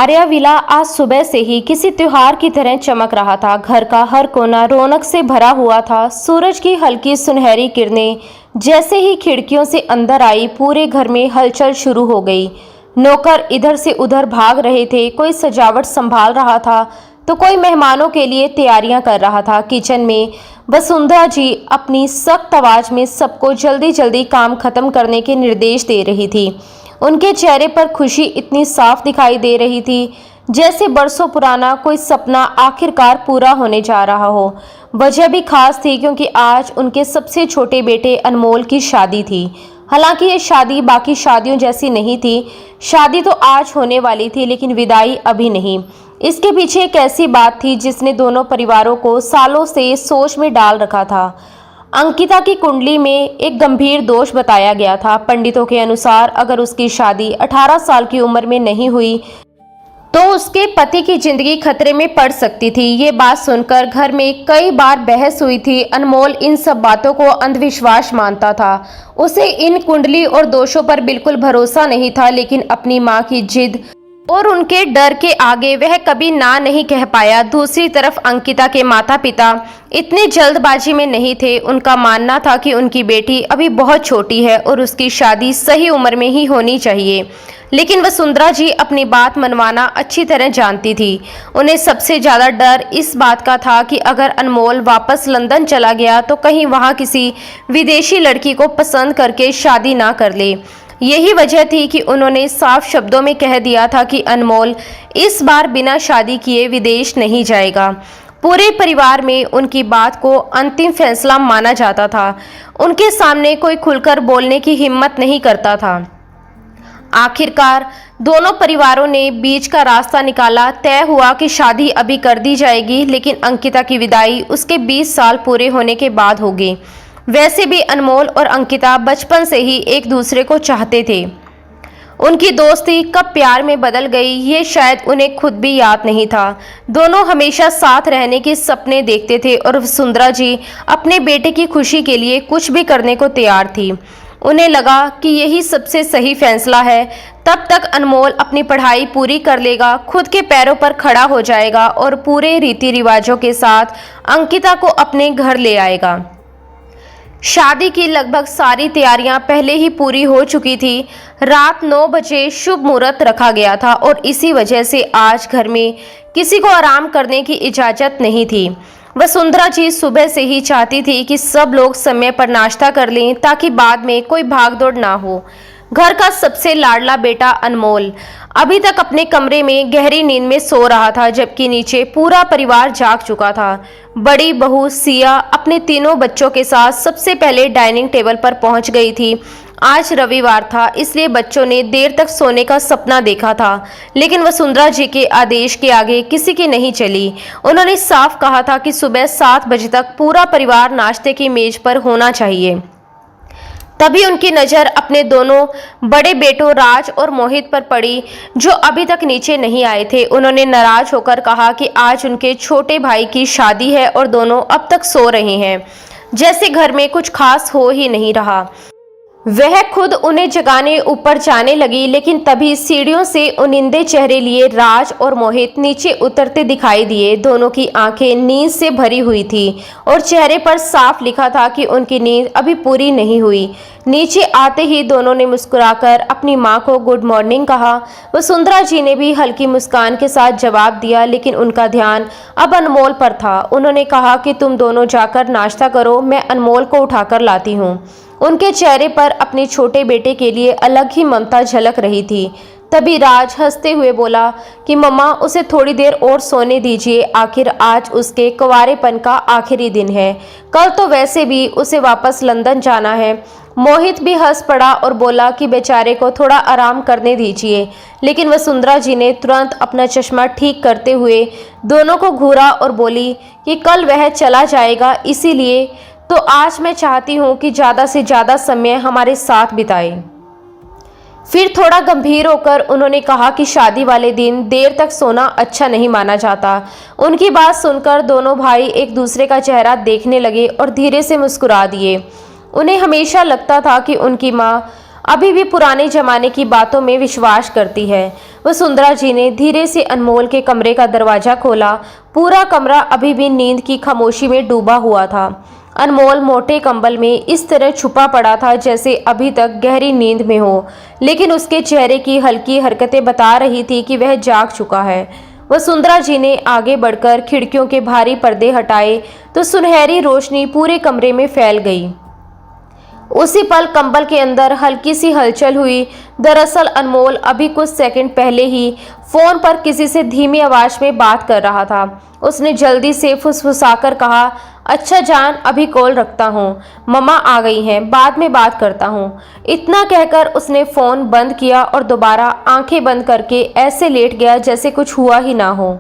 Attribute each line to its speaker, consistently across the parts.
Speaker 1: Arya villa आज सुबह से ही किसी त्योहार की तरह चमक रहा था। घर का हर कोना रौनक से भरा हुआ था। सूरज की हल्की सुनहरी किरणें जैसे ही खिड़कियों से अंदर आई, पूरे घर में हलचल शुरू हो गई। नौकर इधर से उधर भाग रहे थे, कोई सजावट संभाल रहा था तो कोई मेहमानों के लिए तैयारियां कर रहा था। किचन में वसुंधरा जी अपनी सख्त आवाज में सबको जल्दी जल्दी काम खत्म करने के निर्देश दे रही थी। उनके चेहरे पर खुशी इतनी साफ दिखाई दे रही थी जैसे बरसों पुराना कोई सपना आखिरकार पूरा होने जा रहा हो। वजह भी खास थी क्योंकि आज उनके सबसे छोटे बेटे अनमोल की शादी थी। हालांकि ये शादी बाकी शादियों जैसी नहीं थी। शादी तो आज होने वाली थी लेकिन विदाई अभी नहीं। इसके पीछे एक ऐसी बात थी जिसने दोनों परिवारों को सालों से सोच में डाल रखा था। अंकिता की कुंडली में एक गंभीर दोष बताया गया था। पंडितों के अनुसार अगर उसकी शादी 18 साल की उम्र में नहीं हुई तो उसके पति की जिंदगी खतरे में पड़ सकती थी। ये बात सुनकर घर में कई बार बहस हुई थी। अनमोल इन सब बातों को अंधविश्वास मानता था। उसे इन कुंडली और दोषों पर बिल्कुल भरोसा नहीं था, लेकिन अपनी मां की जिद और उनके डर के आगे वह कभी ना नहीं कह पाया। दूसरी तरफ अंकिता के माता पिता इतनी जल्दबाजी में नहीं थे। उनका मानना था कि उनकी बेटी अभी बहुत छोटी है और उसकी शादी सही उम्र में ही होनी चाहिए। लेकिन वसुंधरा जी अपनी बात मनवाना अच्छी तरह जानती थी। उन्हें सबसे ज़्यादा डर इस बात का था कि अगर अनमोल वापस लंदन चला गया तो कहीं वहाँ किसी विदेशी लड़की को पसंद करके शादी ना कर ले। यही वजह थी कि उन्होंने साफ शब्दों में कह दिया था कि अनमोल इस बार बिना शादी किए विदेश नहीं जाएगा। पूरे परिवार में उनकी बात को अंतिम फैसला माना जाता था। उनके सामने कोई खुलकर बोलने की हिम्मत नहीं करता था। आखिरकार दोनों परिवारों ने बीच का रास्ता निकाला। तय हुआ कि शादी अभी कर दी जाएगी, लेकिन अंकिता की विदाई उसके 20 साल पूरे होने के बाद होगी। वैसे भी अनमोल और अंकिता बचपन से ही एक दूसरे को चाहते थे। उनकी दोस्ती कब प्यार में बदल गई ये शायद उन्हें खुद भी याद नहीं था। दोनों हमेशा साथ रहने के सपने देखते थे और वसुंधरा जी अपने बेटे की खुशी के लिए कुछ भी करने को तैयार थी। उन्हें लगा कि यही सबसे सही फैसला है। तब तक अनमोल अपनी पढ़ाई पूरी कर लेगा, खुद के पैरों पर खड़ा हो जाएगा और पूरे रीति रिवाजों के साथ अंकिता को अपने घर ले आएगा। शादी की लगभग सारी तैयारियां पहले ही पूरी हो चुकी थी। रात 9 बजे शुभ मुहूर्त रखा गया था और इसी वजह से आज घर में किसी को आराम करने की इजाज़त नहीं थी। वसुंधरा जी सुबह से ही चाहती थी कि सब लोग समय पर नाश्ता कर लें ताकि बाद में कोई भागदौड़ ना हो। घर का सबसे लाडला बेटा अनमोल अभी तक अपने कमरे में गहरी नींद में सो रहा था, जबकि नीचे पूरा परिवार जाग चुका था। बड़ी बहू सिया अपने तीनों बच्चों के साथ सबसे पहले डाइनिंग टेबल पर पहुंच गई थी। आज रविवार था, इसलिए बच्चों ने देर तक सोने का सपना देखा था, लेकिन वसुंधरा जी के आदेश के आगे किसी की नहीं चली। उन्होंने साफ कहा था कि सुबह 7 बजे तक पूरा परिवार नाश्ते की मेज पर होना चाहिए। तभी उनकी नज़र अपने दोनों बड़े बेटों राज और मोहित पर पड़ी, जो अभी तक नीचे नहीं आए थे। उन्होंने नाराज होकर कहा कि आज उनके छोटे भाई की शादी है और दोनों अब तक सो रहे हैं, जैसे घर में कुछ खास हो ही नहीं रहा। वह खुद उन्हें जगाने ऊपर जाने लगी, लेकिन तभी सीढ़ियों से उनिंदे चेहरे लिए राज और मोहित नीचे उतरते दिखाई दिए। दोनों की आंखें नींद से भरी हुई थी और चेहरे पर साफ लिखा था कि उनकी नींद अभी पूरी नहीं हुई। नीचे आते ही दोनों ने मुस्कुराकर अपनी मां को गुड मॉर्निंग कहा। वसुंधरा जी ने भी हल्की मुस्कान के साथ जवाब दिया, लेकिन उनका ध्यान अब अनमोल पर था। उन्होंने कहा कि तुम दोनों जाकर नाश्ता करो, मैं अनमोल को उठाकर लाती हूँ। उनके चेहरे पर अपने छोटे बेटे के लिए अलग ही ममता झलक रही थी। तभी राज हंसते हुए बोला कि मम्मा, उसे थोड़ी देर और सोने दीजिए, आखिर आज उसके कुंवारेपन का आखिरी दिन है। कल तो वैसे भी उसे वापस लंदन जाना है। मोहित भी हंस पड़ा और बोला कि बेचारे को थोड़ा आराम करने दीजिए, लेकिन वसुंधरा जी ने तुरंत अपना चश्मा ठीक करते हुए दोनों को घूरा और बोली कि कल वह चला जाएगा, इसीलिए तो आज मैं चाहती हूँ कि ज़्यादा से ज़्यादा समय हमारे साथ बिताए। फिर थोड़ा गंभीर होकर उन्होंने कहा कि शादी वाले दिन देर तक सोना अच्छा नहीं माना जाता। उनकी बात सुनकर दोनों भाई एक दूसरे का चेहरा देखने लगे और धीरे से मुस्कुरा दिए। उन्हें हमेशा लगता था कि उनकी माँ अभी भी पुराने जमाने की बातों में विश्वास करती है। वसुंधरा जी ने धीरे से अनमोल के कमरे का दरवाजा खोला। पूरा कमरा अभी भी नींद की खामोशी में डूबा हुआ था। अनमोल मोटे कंबल में इस तरह छुपा पड़ा था जैसे अभी तक गहरी नींद में हो, लेकिन उसके चेहरे की हल्की हरकतें बता रही थी कि वह जाग चुका है। वसुंधरा जी ने आगे बढ़कर खिड़कियों के भारी पर्दे हटाए तो सुनहरी रोशनी पूरे कमरे में फैल गई। उसी पल कंबल के अंदर हल्की सी हलचल हुई। दरअसल अनमोल अभी कुछ सेकंड पहले ही फोन पर किसी से धीमी आवाज में बात कर रहा था। उसने जल्दी से फुसफुसाकर कहा, अच्छा जान, अभी कॉल रखता हूँ, मम्मा आ गई हैं, बाद में बात करता हूँ। इतना कहकर उसने फ़ोन बंद किया और दोबारा आंखें बंद करके ऐसे लेट गया जैसे कुछ हुआ ही ना हो।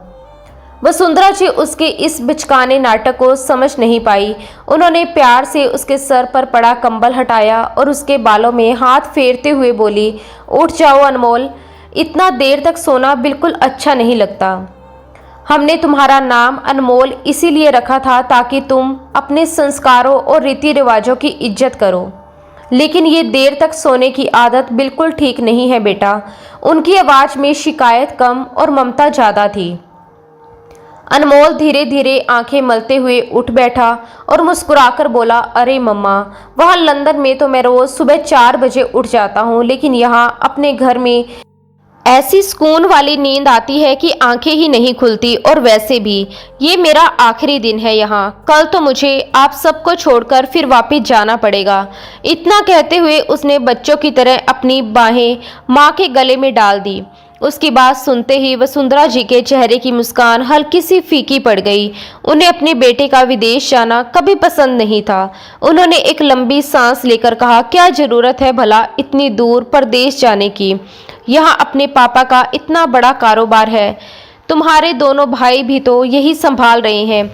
Speaker 1: वसुंधरा जी उसके इस बिचकाने नाटक को समझ नहीं पाई। उन्होंने प्यार से उसके सर पर पड़ा कंबल हटाया और उसके बालों में हाथ फेरते हुए बोली, उठ जाओ अनमोल, इतना देर तक सोना बिल्कुल अच्छा नहीं लगता। हमने तुम्हारा नाम अनमोल इसीलिए रखा था ताकि तुम अपने संस्कारों और रीति रिवाजों की इज्जत करो, लेकिन ये देर तक सोने की आदत बिल्कुल ठीक नहीं है बेटा। उनकी आवाज़ में शिकायत कम और ममता ज़्यादा थी। अनमोल धीरे धीरे आंखें मलते हुए उठ बैठा और मुस्कुराकर बोला, अरे मम्मा, वहाँ लंदन में तो मैं रोज़ सुबह 4 बजे उठ जाता हूँ, लेकिन यहाँ अपने घर में ऐसी सुकून वाली नींद आती है कि आंखें ही नहीं खुलती। और वैसे भी ये मेरा आखिरी दिन है यहाँ, कल तो मुझे आप सबको छोड़कर फिर वापस जाना पड़ेगा। इतना कहते हुए उसने बच्चों की तरह अपनी बाहें माँ के गले में डाल दी। उसकी बात सुनते ही वसुंधरा जी के चेहरे की मुस्कान हल्की सी फीकी पड़ गई। उन्हें अपने बेटे का विदेश जाना कभी पसंद नहीं था। उन्होंने एक लंबी सांस लेकर कहा, क्या ज़रूरत है भला इतनी दूर परदेश जाने की? यहाँ अपने पापा का इतना बड़ा कारोबार है, तुम्हारे दोनों भाई भी तो यही संभाल रहे हैं,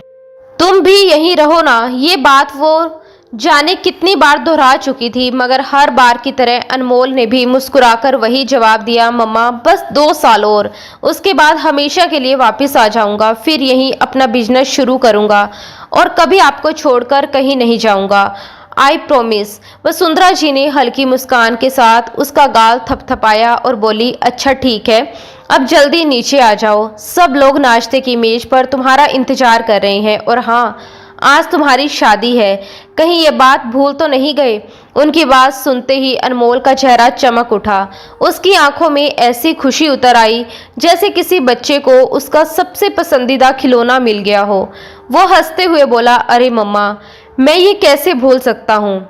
Speaker 1: तुम भी यहीं रहो ना। ये बात वो जाने कितनी बार दोहरा चुकी थी, मगर हर बार की तरह अनमोल ने भी मुस्कुराकर वही जवाब दिया, मम्मा बस 2 साल और, उसके बाद हमेशा के लिए वापस आ जाऊंगा, फिर यहीं अपना बिजनेस शुरू करूंगा और कभी आपको छोड़कर कहीं नहीं जाऊंगा, आई प्रोमिस। वसुंधरा जी ने हल्की मुस्कान के साथ उसका गाल थपथपाया और बोली, अच्छा ठीक है, अब जल्दी नीचे आ जाओ, सब लोग नाश्ते की मेज पर तुम्हारा इंतजार कर रहे हैं। और हाँ, आज तुम्हारी शादी है, कहीं ये बात भूल तो नहीं गए? उनकी बात सुनते ही अनमोल का चेहरा चमक उठा। उसकी आंखों में ऐसी खुशी उतर आई जैसे किसी बच्चे को उसका सबसे पसंदीदा खिलौना मिल गया हो। वो हंसते हुए बोला, अरे मम्मा, मैं ये कैसे भूल सकता हूँ,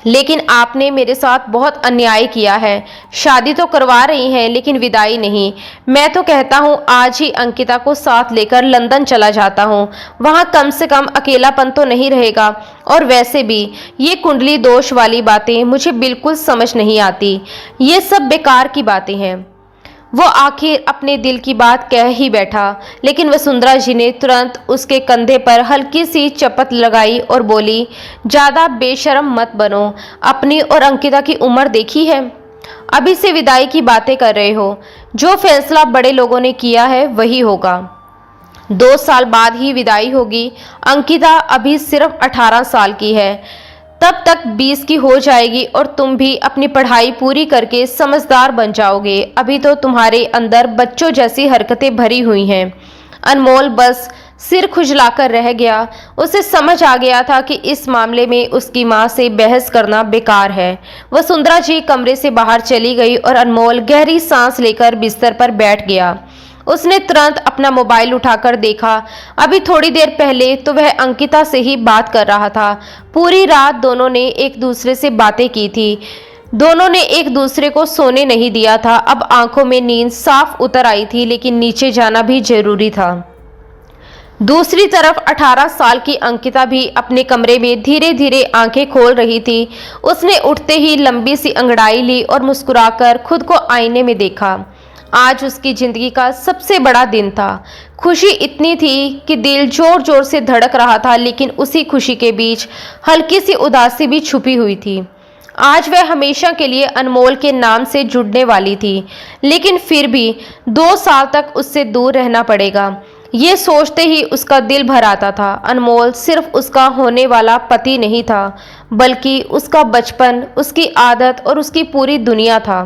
Speaker 1: लेकिन आपने मेरे साथ बहुत अन्याय किया है। शादी तो करवा रही हैं लेकिन विदाई नहीं। मैं तो कहता हूँ आज ही अंकिता को साथ लेकर लंदन चला जाता हूँ, वहाँ कम से कम अकेलापन तो नहीं रहेगा। और वैसे भी ये कुंडली दोष वाली बातें मुझे बिल्कुल समझ नहीं आती, ये सब बेकार की बातें हैं। वो आखिर अपने दिल की बात कह ही बैठा, लेकिन वसुंधरा जी ने तुरंत उसके कंधे पर हल्की सी चपत लगाई और बोली, ज़्यादा बेशर्म मत बनो, अपनी और अंकिता की उम्र देखी है, अभी से विदाई की बातें कर रहे हो। जो फैसला बड़े लोगों ने किया है वही होगा। 2 साल बाद ही विदाई होगी। अंकिता अभी सिर्फ 18 साल की है, तब तक 20 की हो जाएगी और तुम भी अपनी पढ़ाई पूरी करके समझदार बन जाओगे। अभी तो तुम्हारे अंदर बच्चों जैसी हरकतें भरी हुई हैं। अनमोल बस सिर खुजलाकर रह गया। उसे समझ आ गया था कि इस मामले में उसकी माँ से बहस करना बेकार है। वसुंधरा जी कमरे से बाहर चली गई और अनमोल गहरी सांस लेकर बिस्तर पर बैठ गया। उसने तुरंत अपना मोबाइल उठाकर देखा। अभी थोड़ी देर पहले तो वह अंकिता से ही बात कर रहा था। पूरी रात दोनों ने एक दूसरे से बातें की थी। दोनों ने एक दूसरे को सोने नहीं दिया था। अब आंखों में नींद साफ उतर आई थी, लेकिन नीचे जाना भी जरूरी था। दूसरी तरफ 18 साल की अंकिता भी अपने कमरे में धीरे धीरे आंखें खोल रही थी। उसने उठते ही लंबी सी अंगड़ाई ली और मुस्कुराकर खुद को आईने में देखा। आज उसकी जिंदगी का सबसे बड़ा दिन था। खुशी इतनी थी कि दिल जोर जोर से धड़क रहा था, लेकिन उसी खुशी के बीच हल्की सी उदासी भी छुपी हुई थी। आज वह हमेशा के लिए अनमोल के नाम से जुड़ने वाली थी, लेकिन फिर भी 2 साल तक उससे दूर रहना पड़ेगा। ये सोचते ही उसका दिल भर आता था। अनमोल सिर्फ उसका होने वाला पति नहीं था, बल्कि उसका बचपन, उसकी आदत और उसकी पूरी दुनिया था।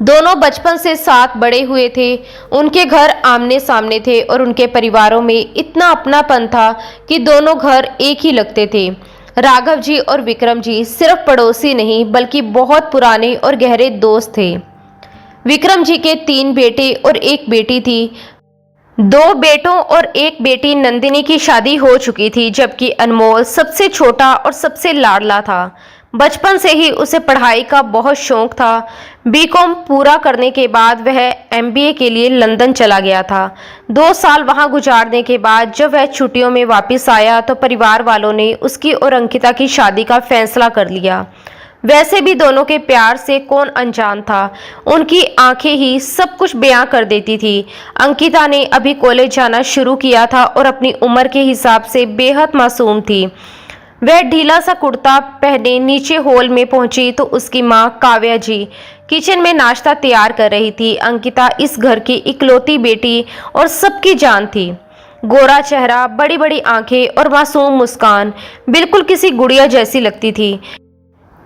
Speaker 1: दोनों बचपन से साथ बड़े हुए थे, उनके घर आमने सामने थे और उनके परिवारों में इतना अपनापन था कि दोनों घर एक ही लगते थे। राघव जी और विक्रम जी सिर्फ पड़ोसी नहीं, बल्कि बहुत पुराने और गहरे दोस्त थे। विक्रम जी के 3 बेटे और 1 बेटी थी। 2 बेटों और 1 बेटी नंदिनी की शादी हो चुकी थी, जबकि अनमोल सबसे छोटा और सबसे लाडला था। बचपन से ही उसे पढ़ाई का बहुत शौक था। बीकॉम पूरा करने के बाद वह एमबीए के लिए लंदन चला गया था। 2 साल वहां गुजारने के बाद जब वह छुट्टियों में वापस आया तो परिवार वालों ने उसकी और अंकिता की शादी का फैसला कर लिया। वैसे भी दोनों के प्यार से कौन अनजान था, उनकी आंखें ही सब कुछ बयां कर देती थी। अंकिता ने अभी कॉलेज जाना शुरू किया था और अपनी उम्र के हिसाब से बेहद मासूम थी। वह ढीला सा कुर्ता पहने नीचे हॉल में पहुंची तो उसकी मां काव्या जी किचन में नाश्ता तैयार कर रही थी। अंकिता इस घर की इकलौती बेटी और सबकी जान थी। गोरा चेहरा, बड़ी बड़ी आंखें और मासूम मुस्कान, बिल्कुल किसी गुड़िया जैसी लगती थी।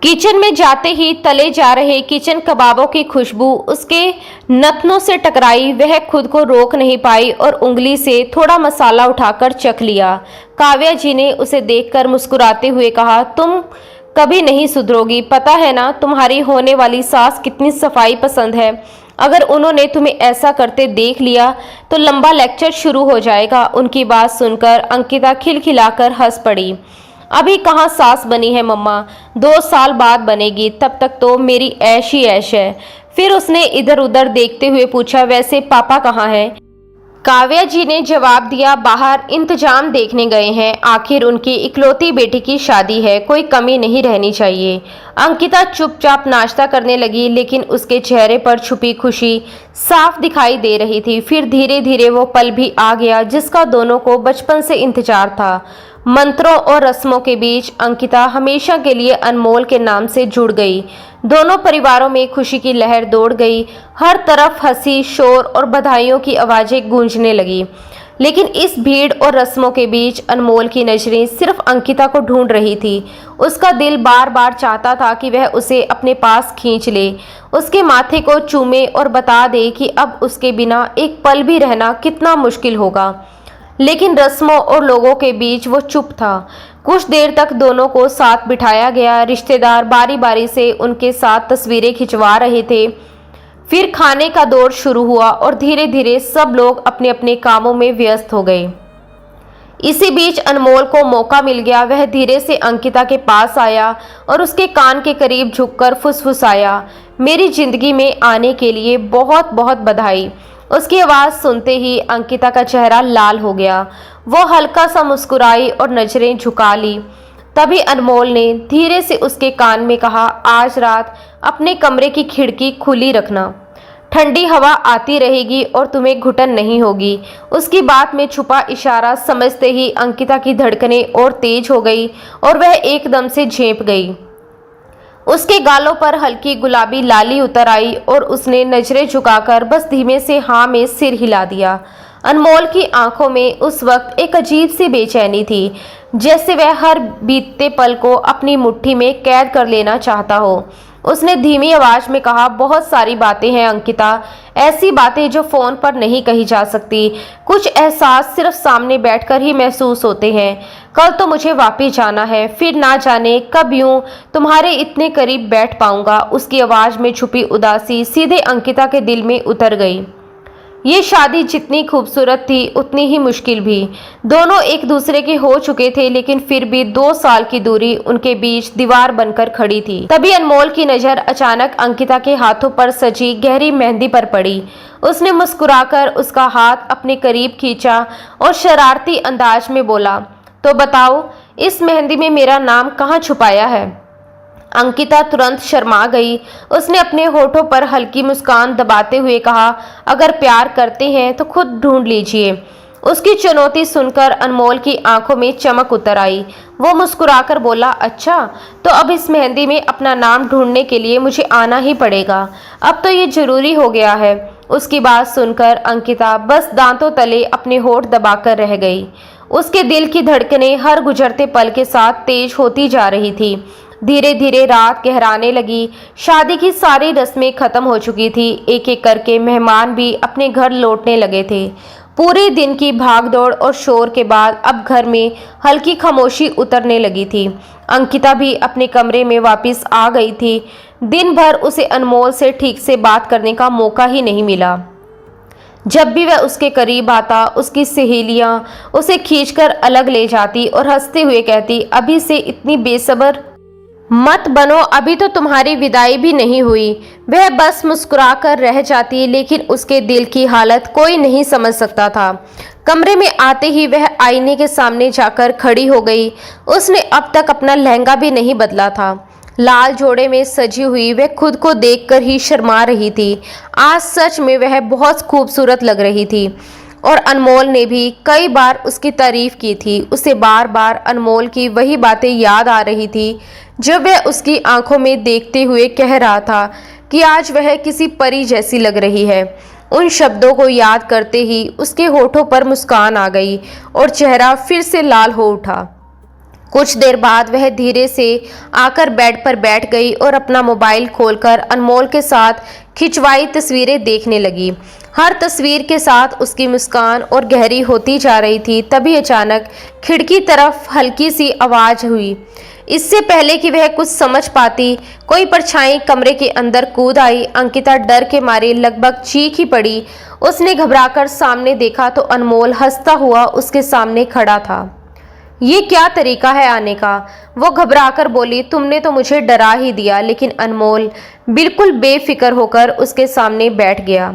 Speaker 1: किचन में जाते ही तले जा रहे किचन कबाबों की खुशबू उसके नथनों से टकराई। वह खुद को रोक नहीं पाई और उंगली से थोड़ा मसाला उठाकर चख लिया। काव्या जी ने उसे देखकर मुस्कुराते हुए कहा, तुम कभी नहीं सुधरोगी, पता है ना तुम्हारी होने वाली सास कितनी सफाई पसंद है। अगर उन्होंने तुम्हें ऐसा करते देख लिया तो लंबा लेक्चर शुरू हो जाएगा। उनकी बात सुनकर अंकिता खिलखिलाकर हंस पड़ी। अभी कहाँ सास बनी है मम्मा, 2 साल बाद बनेगी, तब तक तो मेरी ऐश ही ऐश है। फिर उसने इधर उधर देखते हुए पूछा, वैसे पापा कहाँ हैं? काव्या जी ने जवाब दिया, बाहर इंतजाम देखने गए हैं। आखिर उनकी इकलौती बेटी की शादी है, कोई कमी नहीं रहनी चाहिए। अंकिता चुपचाप नाश्ता करने लगी, लेकिन उसके चेहरे पर छुपी खुशी साफ दिखाई दे रही थी। फिर धीरे धीरे वो पल भी आ गया जिसका दोनों को बचपन से इंतजार था। मंत्रों और रस्मों के बीच अंकिता हमेशा के लिए अनमोल के नाम से जुड़ गई। दोनों परिवारों में खुशी की लहर दौड़ गई। हर तरफ हंसी, शोर और बधाइयों की आवाजें गूंजने लगी। लेकिन इस भीड़ और रस्मों के बीच अनमोल की नजरें सिर्फ अंकिता को ढूंढ रही थी। उसका दिल बार बार चाहता था कि वह उसे अपने पास खींच ले, उसके माथे को चूमे और बता दे कि अब उसके बिना एक पल भी रहना कितना मुश्किल होगा। लेकिन रस्मों और लोगों के बीच वो चुप था। कुछ देर तक दोनों को साथ बिठाया गया। रिश्तेदार बारी बारी से उनके साथ तस्वीरें खिंचवा रहे थे। फिर खाने का दौर शुरू हुआ और धीरे धीरे सब लोग अपने अपने कामों में व्यस्त हो गए। इसी बीच अनमोल को मौका मिल गया। वह धीरे से अंकिता के पास आया और उसके कान के करीब झुककर फुसफुसाया, मेरी जिंदगी में आने के लिए बहुत बहुत बधाई। उसकी आवाज़ सुनते ही अंकिता का चेहरा लाल हो गया। वो हल्का सा मुस्कुराई और नजरें झुका ली। तभी अनमोल ने धीरे से उसके कान में कहा, आज रात अपने कमरे की खिड़की खुली रखना, ठंडी हवा आती रहेगी और तुम्हें घुटन नहीं होगी। उसकी बात में छुपा इशारा समझते ही अंकिता की धड़कनें और तेज हो गई और वह एकदम से झेंप गई। उसके गालों पर हल्की गुलाबी लाली उतर आई और उसने नजरें झुकाकर बस धीमे से हाँ में सिर हिला दिया। अनमोल की आंखों में उस वक्त एक अजीब सी बेचैनी थी, जैसे वह हर बीतते पल को अपनी मुट्ठी में कैद कर लेना चाहता हो। उसने धीमी आवाज में कहा, बहुत सारी बातें हैं अंकिता, ऐसी बातें जो फोन पर नहीं कही जा सकती। कुछ एहसास सिर्फ सामने बैठकर ही महसूस होते हैं। कल तो मुझे वापस जाना है, फिर ना जाने कब यूं तुम्हारे इतने करीब बैठ पाऊंगा। उसकी आवाज में छुपी उदासी सीधे अंकिता के दिल में उतर गई। ये शादी जितनी खूबसूरत थी उतनी ही मुश्किल भी। दोनों एक दूसरे के हो चुके थे, लेकिन फिर भी 2 साल की दूरी उनके बीच दीवार बनकर खड़ी थी। तभी अनमोल की नजर अचानक अंकिता के हाथों पर सजी गहरी मेहंदी पर पड़ी। उसने मुस्कुराकर उसका हाथ अपने करीब खींचा और शरारती अंदाज में बोला, तो बताओ इस मेहंदी में मेरा नाम कहाँ छुपाया है? अंकिता तुरंत शर्मा गई। उसने अपने होठों पर हल्की मुस्कान दबाते हुए कहा, अगर प्यार करते हैं तो खुद ढूंढ लीजिए। उसकी चुनौती सुनकर अनमोल की आंखों में चमक उतर आई। वो मुस्कुराकर बोला, अच्छा तो अब इस मेहंदी में अपना नाम ढूंढने के लिए मुझे आना ही पड़ेगा। अब तो ये जरूरी हो गया है। उसकी बात सुनकर अंकिता बस दांतों तले अपने होठ दबाकर रह गई। उसके दिल की धड़कनें हर गुजरते पल के साथ तेज होती जा रही थी। धीरे धीरे रात गहराने लगी। शादी की सारी रस्में खत्म हो चुकी थी। एक एक करके मेहमान भी अपने घर लौटने लगे थे। पूरे दिन की भागदौड़ और शोर के बाद अब घर में हल्की खामोशी उतरने लगी थी। अंकिता भी अपने कमरे में वापस आ गई थी। दिन भर उसे अनमोल से ठीक से बात करने का मौका ही नहीं मिला। जब भी वह उसके करीब आता, उसकी सहेलियां उसे खींचकर अलग ले जाती और हंसते हुए कहती, अभी से इतनी बेसब्र मत बनो, अभी तो तुम्हारी विदाई भी नहीं हुई। वह बस मुस्कुराकर रह जाती, लेकिन उसके दिल की हालत कोई नहीं समझ सकता था। कमरे में आते ही वह आईने के सामने जाकर खड़ी हो गई। उसने अब तक अपना लहंगा भी नहीं बदला था। लाल जोड़े में सजी हुई वह खुद को देखकर ही शर्मा रही थी। आज सच में वह बहुत खूबसूरत लग रही थी और अनमोल ने भी कई बार उसकी तारीफ की थी। उसे बार बार अनमोल की वही बातें याद आ रही थी जब वह उसकी आंखों में देखते हुए कह रहा था कि आज वह किसी परी जैसी लग रही है। उन शब्दों को याद करते ही उसके होठों पर मुस्कान आ गई और चेहरा फिर से लाल हो उठा। कुछ देर बाद वह धीरे से आकर बेड पर बैठ गई और अपना मोबाइल खोलकर अनमोल के साथ खिंचवाई तस्वीरें देखने लगी। हर तस्वीर के साथ उसकी मुस्कान और गहरी होती जा रही थी। तभी अचानक खिड़की तरफ हल्की सी आवाज हुई। इससे पहले कि वह कुछ समझ पाती, कोई परछाई कमरे के अंदर कूद आई। अंकिता डर के मारे लगभग चीख ही पड़ी। उसने घबराकर सामने देखा तो अनमोल हंसता हुआ उसके सामने खड़ा था। ये क्या तरीका है आने का? वो घबराकर बोली, तुमने तो मुझे डरा ही दिया। लेकिन अनमोल बिल्कुल बेफिक्र होकर उसके सामने बैठ गया।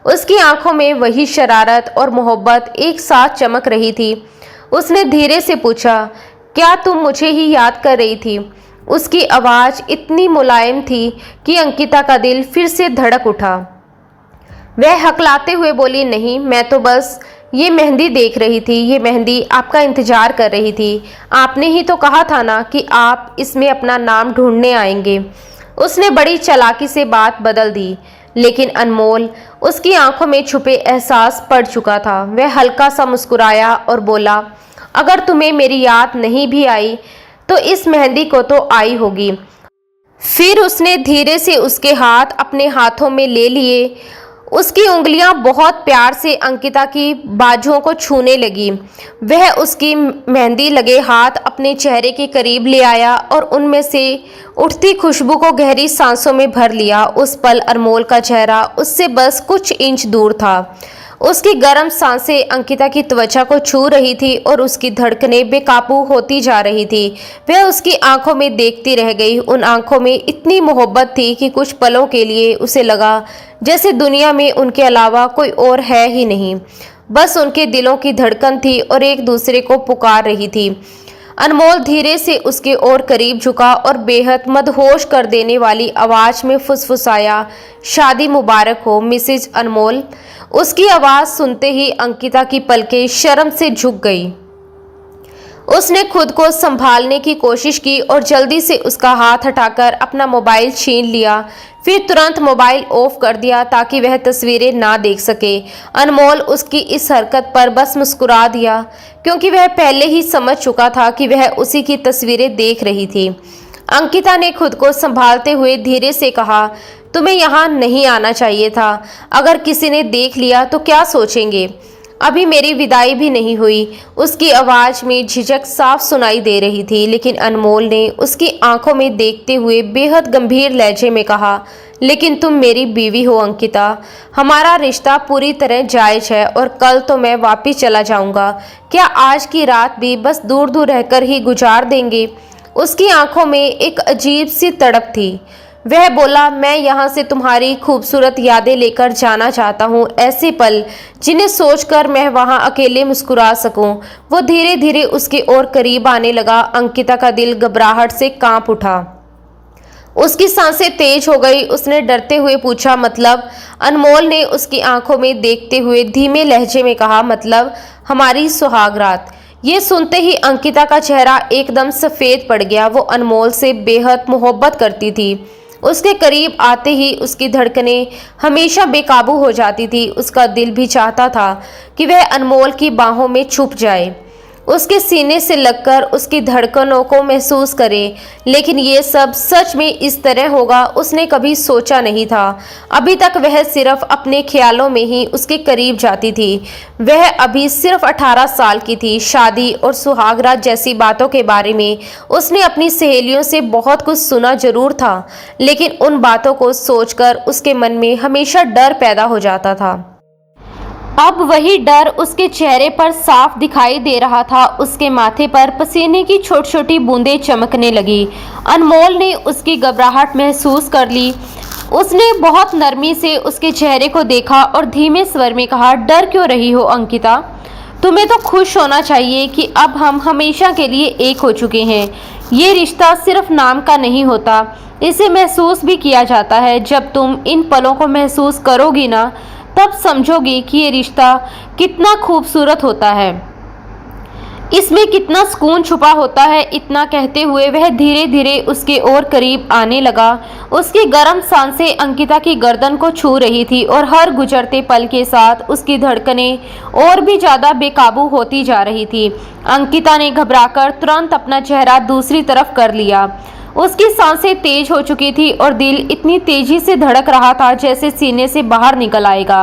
Speaker 1: उसकी आंखों में वही शरारत और मोहब्बत एक साथ चमक रही थी। उसने धीरे से पूछा, क्या तुम मुझे ही याद कर रही थी? उसकी आवाज़ इतनी मुलायम थी कि अंकिता का दिल फिर से धड़क उठा। वह हकलाते हुए बोली, नहीं, मैं तो बस ये मेहंदी देख रही थी। ये मेहंदी आपका इंतजार कर रही थी। आपने ही तो कहा था ना कि आप इसमें अपना नाम ढूंढने आएंगे। उसने बड़ी चालाकी से बात बदल दी, लेकिन अनमोल उसकी आंखों में छुपे एहसास पड़ चुका था। वह हल्का सा मुस्कुराया और बोला, अगर तुम्हें मेरी याद नहीं भी आई तो इस मेहंदी को तो आई होगी। फिर उसने धीरे से उसके हाथ अपने हाथों में ले लिए। उसकी उंगलियां बहुत प्यार से अंकिता की बाजुओं को छूने लगी। वह उसकी मेहंदी लगे हाथ अपने चेहरे के करीब ले आया और उनमें से उठती खुशबू को गहरी सांसों में भर लिया। उस पल अनमोल का चेहरा उससे बस कुछ इंच दूर था। उसकी गर्म सांसें अंकिता की त्वचा को छू रही थी और उसकी धड़कनें बेकाबू होती जा रही थी। वह उसकी आंखों में देखती रह गई। उन आंखों में इतनी मोहब्बत थी कि कुछ पलों के लिए उसे लगा जैसे दुनिया में उनके अलावा कोई और है ही नहीं। बस उनके दिलों की धड़कन थी और एक दूसरे को पुकार रही थी। अनमोल धीरे से उसके और करीब झुका और बेहद मदहोश कर देने वाली आवाज में फुसफुसाया, शादी मुबारक हो मिसेज अनमोल। उसकी आवाज सुनते ही अंकिता की पलकें शर्म से झुक गई। उसने खुद को संभालने की कोशिश की और जल्दी से उसका हाथ हटाकर अपना मोबाइल छीन लिया। फिर तुरंत मोबाइल ऑफ कर दिया ताकि वह तस्वीरें ना देख सके। अनमोल उसकी इस हरकत पर बस मुस्कुरा दिया, क्योंकि वह पहले ही समझ चुका था कि वह उसी की तस्वीरें देख रही थी। अंकिता ने खुद को संभालते हुए धीरे से कहा, तुम्हें यहाँ नहीं आना चाहिए था। अगर किसी ने देख लिया तो क्या सोचेंगे? अभी मेरी विदाई भी नहीं हुई। उसकी आवाज़ में झिझक साफ सुनाई दे रही थी, लेकिन अनमोल ने उसकी आंखों में देखते हुए बेहद गंभीर लहजे में कहा, लेकिन तुम मेरी बीवी हो अंकिता। हमारा रिश्ता पूरी तरह जायज़ है और कल तो मैं वापस चला जाऊंगा। क्या आज की रात भी बस दूर दूर रहकर ही गुजार देंगे? उसकी आंखों में एक अजीब सी तड़प थी। वह बोला, मैं यहाँ से तुम्हारी खूबसूरत यादें लेकर जाना चाहता हूँ, ऐसे पल जिन्हें सोचकर मैं वहाँ अकेले मुस्कुरा सकूँ। वो धीरे धीरे उसके और करीब आने लगा। अंकिता का दिल घबराहट से कांप उठा। उसकी सांसें तेज हो गई। उसने डरते हुए पूछा, मतलब? अनमोल ने उसकी आंखों में देखते हुए धीमे लहजे में कहा, मतलब हमारी सुहागरात। ये सुनते ही अंकिता का चेहरा एकदम सफ़ेद पड़ गया। वो अनमोल से बेहद मोहब्बत करती थी। उसके करीब आते ही उसकी धड़कनें हमेशा बेकाबू हो जाती थी। उसका दिल भी चाहता था कि वह अनमोल की बाहों में छुप जाए, उसके सीने से लगकर उसकी धड़कनों को महसूस करे। लेकिन ये सब सच में इस तरह होगा उसने कभी सोचा नहीं था। अभी तक वह सिर्फ अपने ख्यालों में ही उसके करीब जाती थी। वह अभी सिर्फ 18 साल की थी। शादी और सुहागरात जैसी बातों के बारे में उसने अपनी सहेलियों से बहुत कुछ सुना जरूर था, लेकिन उन बातों को सोचकर उसके मन में हमेशा डर पैदा हो जाता था। अब वही डर उसके चेहरे पर साफ दिखाई दे रहा था। उसके माथे पर पसीने की छोटी छोटी बूंदें चमकने लगी। अनमोल ने उसकी घबराहट महसूस कर ली। उसने बहुत नरमी से उसके चेहरे को देखा और धीमे स्वर में कहा, डर क्यों रही हो अंकिता? तुम्हें तो खुश होना चाहिए कि अब हम हमेशा के लिए एक हो चुके हैं। ये रिश्ता सिर्फ नाम का नहीं होता, इसे महसूस भी किया जाता है। जब तुम इन पलों को महसूस करोगी ना, तब समझोगी कि ये रिश्ता कितना खूबसूरत होता है, इसमें कितना सुकून छुपा होता है। इतना कहते हुए वह धीरे धीरे उसके और करीब आने लगा। उसकी गर्म सांसें अंकिता की गर्दन को छू रही थी और हर गुजरते पल के साथ उसकी धड़कनें और भी ज़्यादा बेकाबू होती जा रही थी। अंकिता ने घबराकर तुरंत अपना चेहरा दूसरी तरफ कर लिया। उसकी सांसें तेज हो चुकी थी और दिल इतनी तेजी से धड़क रहा था जैसे सीने से बाहर निकल आएगा।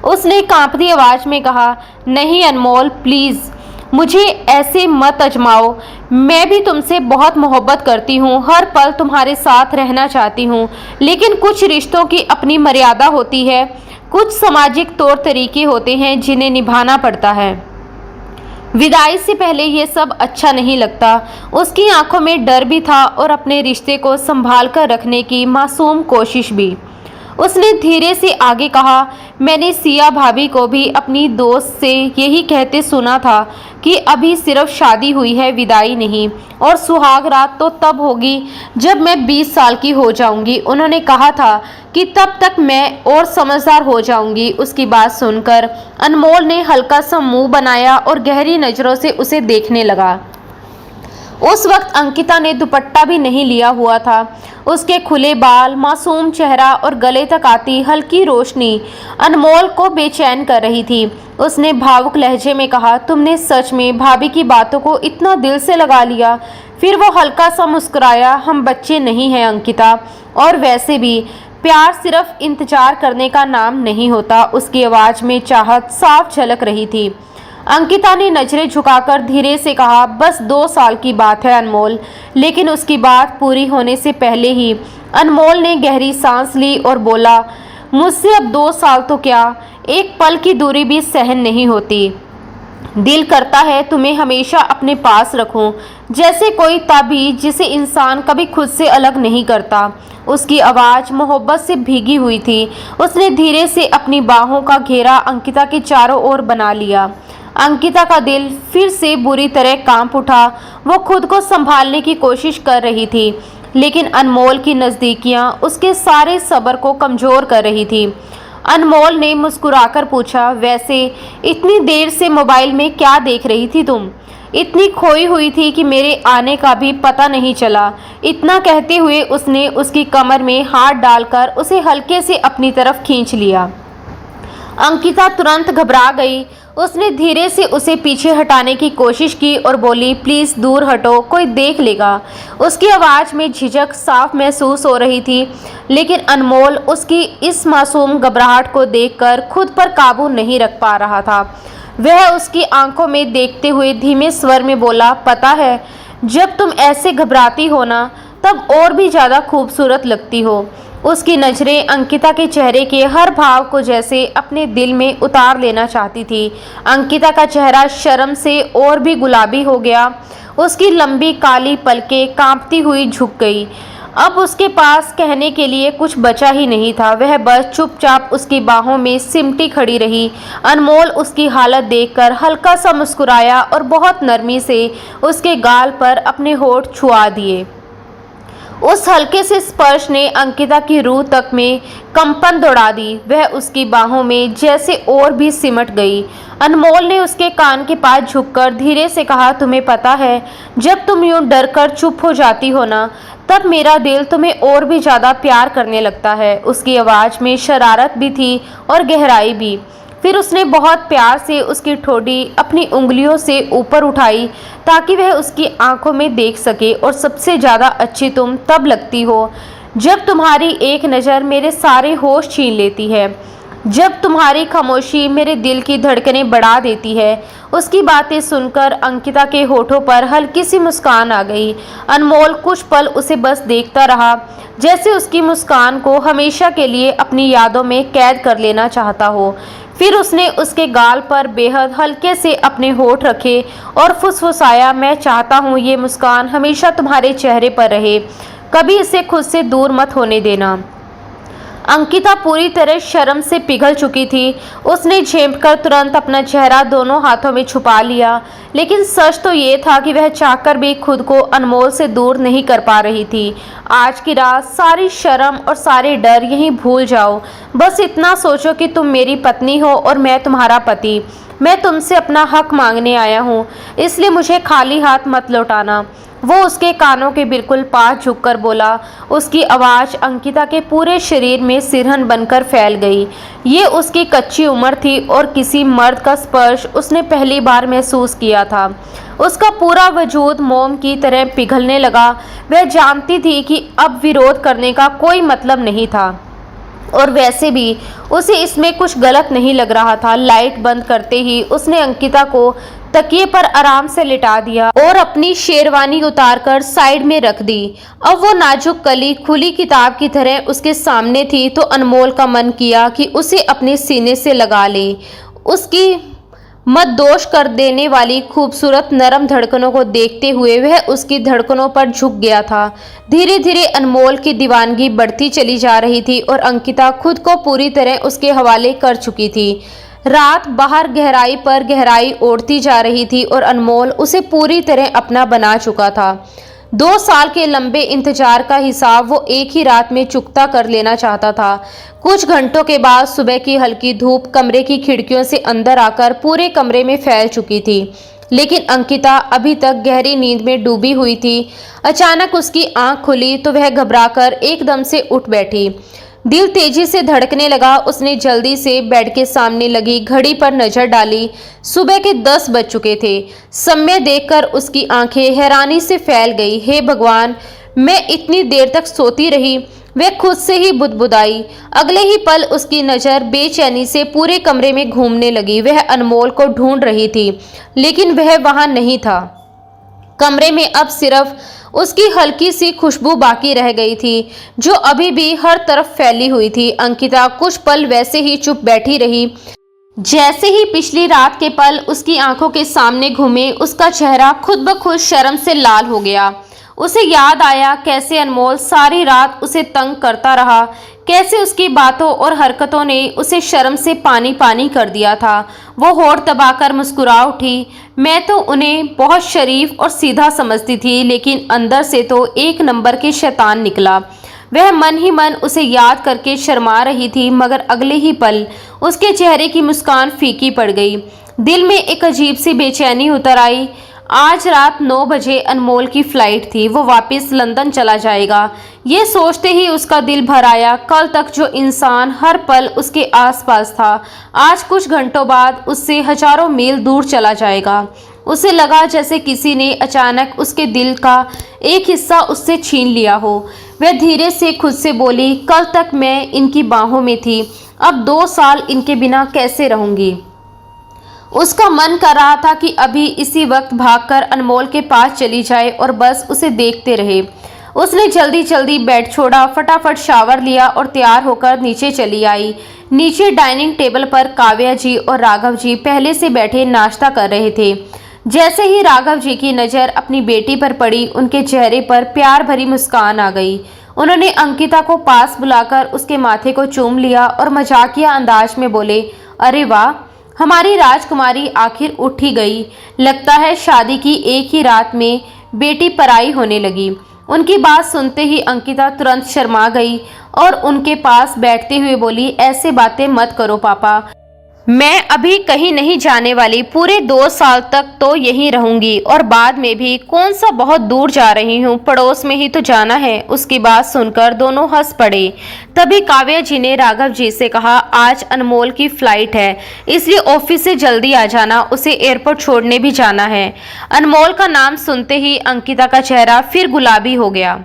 Speaker 1: उसने कांपती आवाज में कहा, नहीं अनमोल, प्लीज मुझे ऐसे मत आजमाओ। मैं भी तुमसे बहुत मोहब्बत करती हूँ, हर पल तुम्हारे साथ रहना चाहती हूँ, लेकिन कुछ रिश्तों की अपनी मर्यादा होती है, कुछ सामाजिक तौर तरीके होते हैं जिन्हें निभाना पड़ता है। विदाई से पहले ये सब अच्छा नहीं लगता। उसकी आंखों में डर भी था और अपने रिश्ते को संभाल कर रखने की मासूम कोशिश भी। उसने धीरे से आगे कहा, मैंने सिया भाभी को भी अपनी दोस्त से यही कहते सुना था कि अभी सिर्फ शादी हुई है, विदाई नहीं, और सुहाग रात तो तब होगी जब मैं 20 साल की हो जाऊंगी। उन्होंने कहा था कि तब तक मैं और समझदार हो जाऊंगी। उसकी बात सुनकर अनमोल ने हल्का सा मुंह बनाया और गहरी नज़रों से उसे देखने लगा। उस वक्त अंकिता ने दुपट्टा भी नहीं लिया हुआ था। उसके खुले बाल, मासूम चेहरा और गले तक आती हल्की रोशनी अनमोल को बेचैन कर रही थी। उसने भावुक लहजे में कहा, तुमने सच में भाभी की बातों को इतना दिल से लगा लिया? फिर वो हल्का सा मुस्कुराया, हम बच्चे नहीं हैं अंकिता, और वैसे भी प्यार सिर्फ इंतजार करने का नाम नहीं होता। उसकी आवाज़ में चाहत साफ झलक रही थी। अंकिता ने नजरें झुकाकर धीरे से कहा, बस 2 साल की बात है अनमोल। लेकिन उसकी बात पूरी होने से पहले ही अनमोल ने गहरी सांस ली और बोला, मुझसे अब 2 साल तो क्या, एक पल की दूरी भी सहन नहीं होती। दिल करता है तुम्हें हमेशा अपने पास रखूं, जैसे कोई ताबीज जिसे इंसान कभी खुद से अलग नहीं करता। उसकी आवाज़ मोहब्बत से भीगी हुई थी। उसने धीरे से अपनी बाहों का घेरा अंकिता के चारों ओर बना लिया। अंकिता का दिल फिर से बुरी तरह कांप उठा। वो खुद को संभालने की कोशिश कर रही थी, लेकिन अनमोल की नज़दीकियां उसके सारे सब्र को कमज़ोर कर रही थी। अनमोल ने मुस्कुराकर पूछा, वैसे इतनी देर से मोबाइल में क्या देख रही थी तुम? इतनी खोई हुई थी कि मेरे आने का भी पता नहीं चला। इतना कहते हुए उसने उसकी कमर में हाथ डालकर उसे हल्के से अपनी तरफ खींच लिया। अंकिता तुरंत घबरा गई। उसने धीरे से उसे पीछे हटाने की कोशिश की और बोली, प्लीज़ दूर हटो, कोई देख लेगा। उसकी आवाज़ में झिझक साफ महसूस हो रही थी, लेकिन अनमोल उसकी इस मासूम घबराहट को देखकर खुद पर काबू नहीं रख पा रहा था। वह उसकी आंखों में देखते हुए धीमे स्वर में बोला, पता है जब तुम ऐसे घबराती हो ना, तब और भी ज़्यादा खूबसूरत लगती हो। उसकी नज़रें अंकिता के चेहरे के हर भाव को जैसे अपने दिल में उतार लेना चाहती थी। अंकिता का चेहरा शर्म से और भी गुलाबी हो गया। उसकी लंबी काली पलकें कांपती हुई झुक गई। अब उसके पास कहने के लिए कुछ बचा ही नहीं था। वह बस चुपचाप उसकी बाहों में सिमटी खड़ी रही। अनमोल उसकी हालत देखकर हल्का सा मुस्कुराया और बहुत नरमी से उसके गाल पर अपने होंठ छुआ दिए। उस हल्के से स्पर्श ने अंकिता की रूह तक में कंपन दौड़ा दी। वह उसकी बाहों में जैसे और भी सिमट गई। अनमोल ने उसके कान के पास झुककर धीरे से कहा, तुम्हें पता है, जब तुम यूं डर कर चुप हो जाती हो ना, तब मेरा दिल तुम्हें और भी ज़्यादा प्यार करने लगता है। उसकी आवाज़ में शरारत भी थी और गहराई भी। फिर उसने बहुत प्यार से उसकी ठोड़ी अपनी उंगलियों से ऊपर उठाई ताकि वह उसकी आंखों में देख सके। और सबसे ज़्यादा अच्छी तुम तब लगती हो जब तुम्हारी एक नज़र मेरे सारे होश छीन लेती है, जब तुम्हारी खामोशी मेरे दिल की धड़कनें बढ़ा देती है। उसकी बातें सुनकर अंकिता के होठों पर हल्की सी मुस्कान आ गई। अनमोल कुछ पल उसे बस देखता रहा, जैसे उसकी मुस्कान को हमेशा के लिए अपनी यादों में कैद कर लेना चाहता हो। फिर उसने उसके गाल पर बेहद हल्के से अपने होठ रखे और फुसफुसाया, मैं चाहता हूँ ये मुस्कान हमेशा तुम्हारे चेहरे पर रहे, कभी इसे खुद से दूर मत होने देना। अंकिता पूरी तरह शर्म से पिघल चुकी थी। उसने झेंपकर तुरंत अपना चेहरा दोनों हाथों में छुपा लिया, लेकिन सच तो ये था कि वह चाहकर भी खुद को अनमोल से दूर नहीं कर पा रही थी। आज की रात सारी शर्म और सारे डर यहीं भूल जाओ। बस इतना सोचो कि तुम मेरी पत्नी हो और मैं तुम्हारा पति। मैं तुमसे अपना हक मांगने आया हूँ, इसलिए मुझे खाली हाथ मत लौटाना। वो उसके कानों के बिल्कुल पास झुककर बोला। उसकी आवाज़ अंकिता के पूरे शरीर में सिरहन बनकर फैल गई। ये उसकी कच्ची उम्र थी और किसी मर्द का स्पर्श उसने पहली बार महसूस किया था। उसका पूरा वजूद मोम की तरह पिघलने लगा। वह जानती थी कि अब विरोध करने का कोई मतलब नहीं था, और वैसे भी उसे इसमें कुछ गलत नहीं लग रहा था। लाइट बंद करते ही उसने अंकिता को तकिए पर आराम से लिटा दिया और अपनी शेरवानी उतारकर साइड में रख दी। अब वो नाजुक कली खुली किताब की तरह उसके सामने थी, तो अनमोल का मन किया कि उसे अपने सीने से लगा ले। उसकी मददोश कर देने वाली खूबसूरत नरम धड़कनों को देखते हुए वह उसकी धड़कनों पर झुक गया था। धीरे धीरे अनमोल की दीवानगी बढ़ती चली जा रही थी और अंकिता खुद को पूरी तरह उसके हवाले कर चुकी थी। रात बाहर गहराई पर गहराई ओढ़ती जा रही थी और अनमोल उसे पूरी तरह अपना बना चुका था। 2 साल के लंबे इंतजार का हिसाब वो एक ही रात में चुकता कर लेना चाहता था। कुछ घंटों के बाद सुबह की हल्की धूप कमरे की खिड़कियों से अंदर आकर पूरे कमरे में फैल चुकी थी, लेकिन अंकिता अभी तक गहरी नींद में डूबी हुई थी। अचानक उसकी आंख खुली तो वह घबराकर एकदम से उठ बैठी। दिल तेजी से धड़कने लगा। उसने जल्दी से बेड के सामने लगी घड़ी पर नजर डाली। सुबह के 10 बज चुके थे। समय देखकर उसकी आंखें हैरानी से फैल गई। हे भगवान, मैं इतनी देर तक सोती रही, वह खुद से ही बुदबुदाई। अगले ही पल उसकी नज़र बेचैनी से पूरे कमरे में घूमने लगी। वह अनमोल को ढूंढ रही थी, लेकिन वह वहां नहीं था। कमरे में अब सिर्फ उसकी हल्की सी खुशबू बाकी रह गई थी, जो अभी भी हर तरफ फैली हुई थी। अंकिता कुछ पल वैसे ही चुप बैठी रही। जैसे ही पिछली रात के पल उसकी आंखों के सामने घूमे, उसका चेहरा खुद ब खुद शर्म से लाल हो गया। उसे याद आया कैसे अनमोल सारी रात उसे तंग करता रहा, कैसे उसकी बातों और हरकतों ने उसे शर्म से पानी पानी कर दिया था। वो होठ दबाकर मुस्कुरा उठी। मैं तो उन्हें बहुत शरीफ और सीधा समझती थी, लेकिन अंदर से तो एक नंबर के शैतान निकला। वह मन ही मन उसे याद करके शर्मा रही थी, मगर अगले ही पल उसके चेहरे की मुस्कान फीकी पड़ गई। दिल में एक अजीब सी बेचैनी उतर आई। आज रात 9 बजे अनमोल की फ्लाइट थी। वो वापस लंदन चला जाएगा। ये सोचते ही उसका दिल भर आया। कल तक जो इंसान हर पल उसके आसपास था, आज कुछ घंटों बाद उससे हजारों मील दूर चला जाएगा। उसे लगा जैसे किसी ने अचानक उसके दिल का एक हिस्सा उससे छीन लिया हो। वह धीरे से खुद से बोली, कल तक मैं इनकी बाहों में थी, अब 2 साल इनके बिना कैसे रहूंगी। उसका मन कर रहा था कि अभी इसी वक्त भागकर अनमोल के पास चली जाए और बस उसे देखते रहे। उसने जल्दी जल्दी बेड छोड़ा, फटाफट शावर लिया और तैयार होकर नीचे चली आई। नीचे डाइनिंग टेबल पर काव्या जी और राघव जी पहले से बैठे नाश्ता कर रहे थे। जैसे ही राघव जी की नज़र अपनी बेटी पर पड़ी, उनके चेहरे पर प्यार भरी मुस्कान आ गई। उन्होंने अंकिता को पास बुलाकर उसके माथे को चूम लिया और मजाकिया अंदाज में बोले, अरे वाह, हमारी राजकुमारी आखिर उठ ही गई। लगता है शादी की एक ही रात में बेटी पराई होने लगी। उनकी बात सुनते ही अंकिता तुरंत शर्मा गई और उनके पास बैठते हुए बोली, ऐसे बातें मत करो पापा, मैं अभी कहीं नहीं जाने वाली। पूरे 2 साल तक तो यहीं रहूंगी और बाद में भी कौन सा बहुत दूर जा रही हूँ, पड़ोस में ही तो जाना है। उसकी बात सुनकर दोनों हंस पड़े। तभी काव्या जी ने राघव जी से कहा, आज अनमोल की फ्लाइट है, इसलिए ऑफिस से जल्दी आ जाना, उसे एयरपोर्ट छोड़ने भी जाना है। अनमोल का नाम सुनते ही अंकिता का चेहरा फिर गुलाबी हो गया।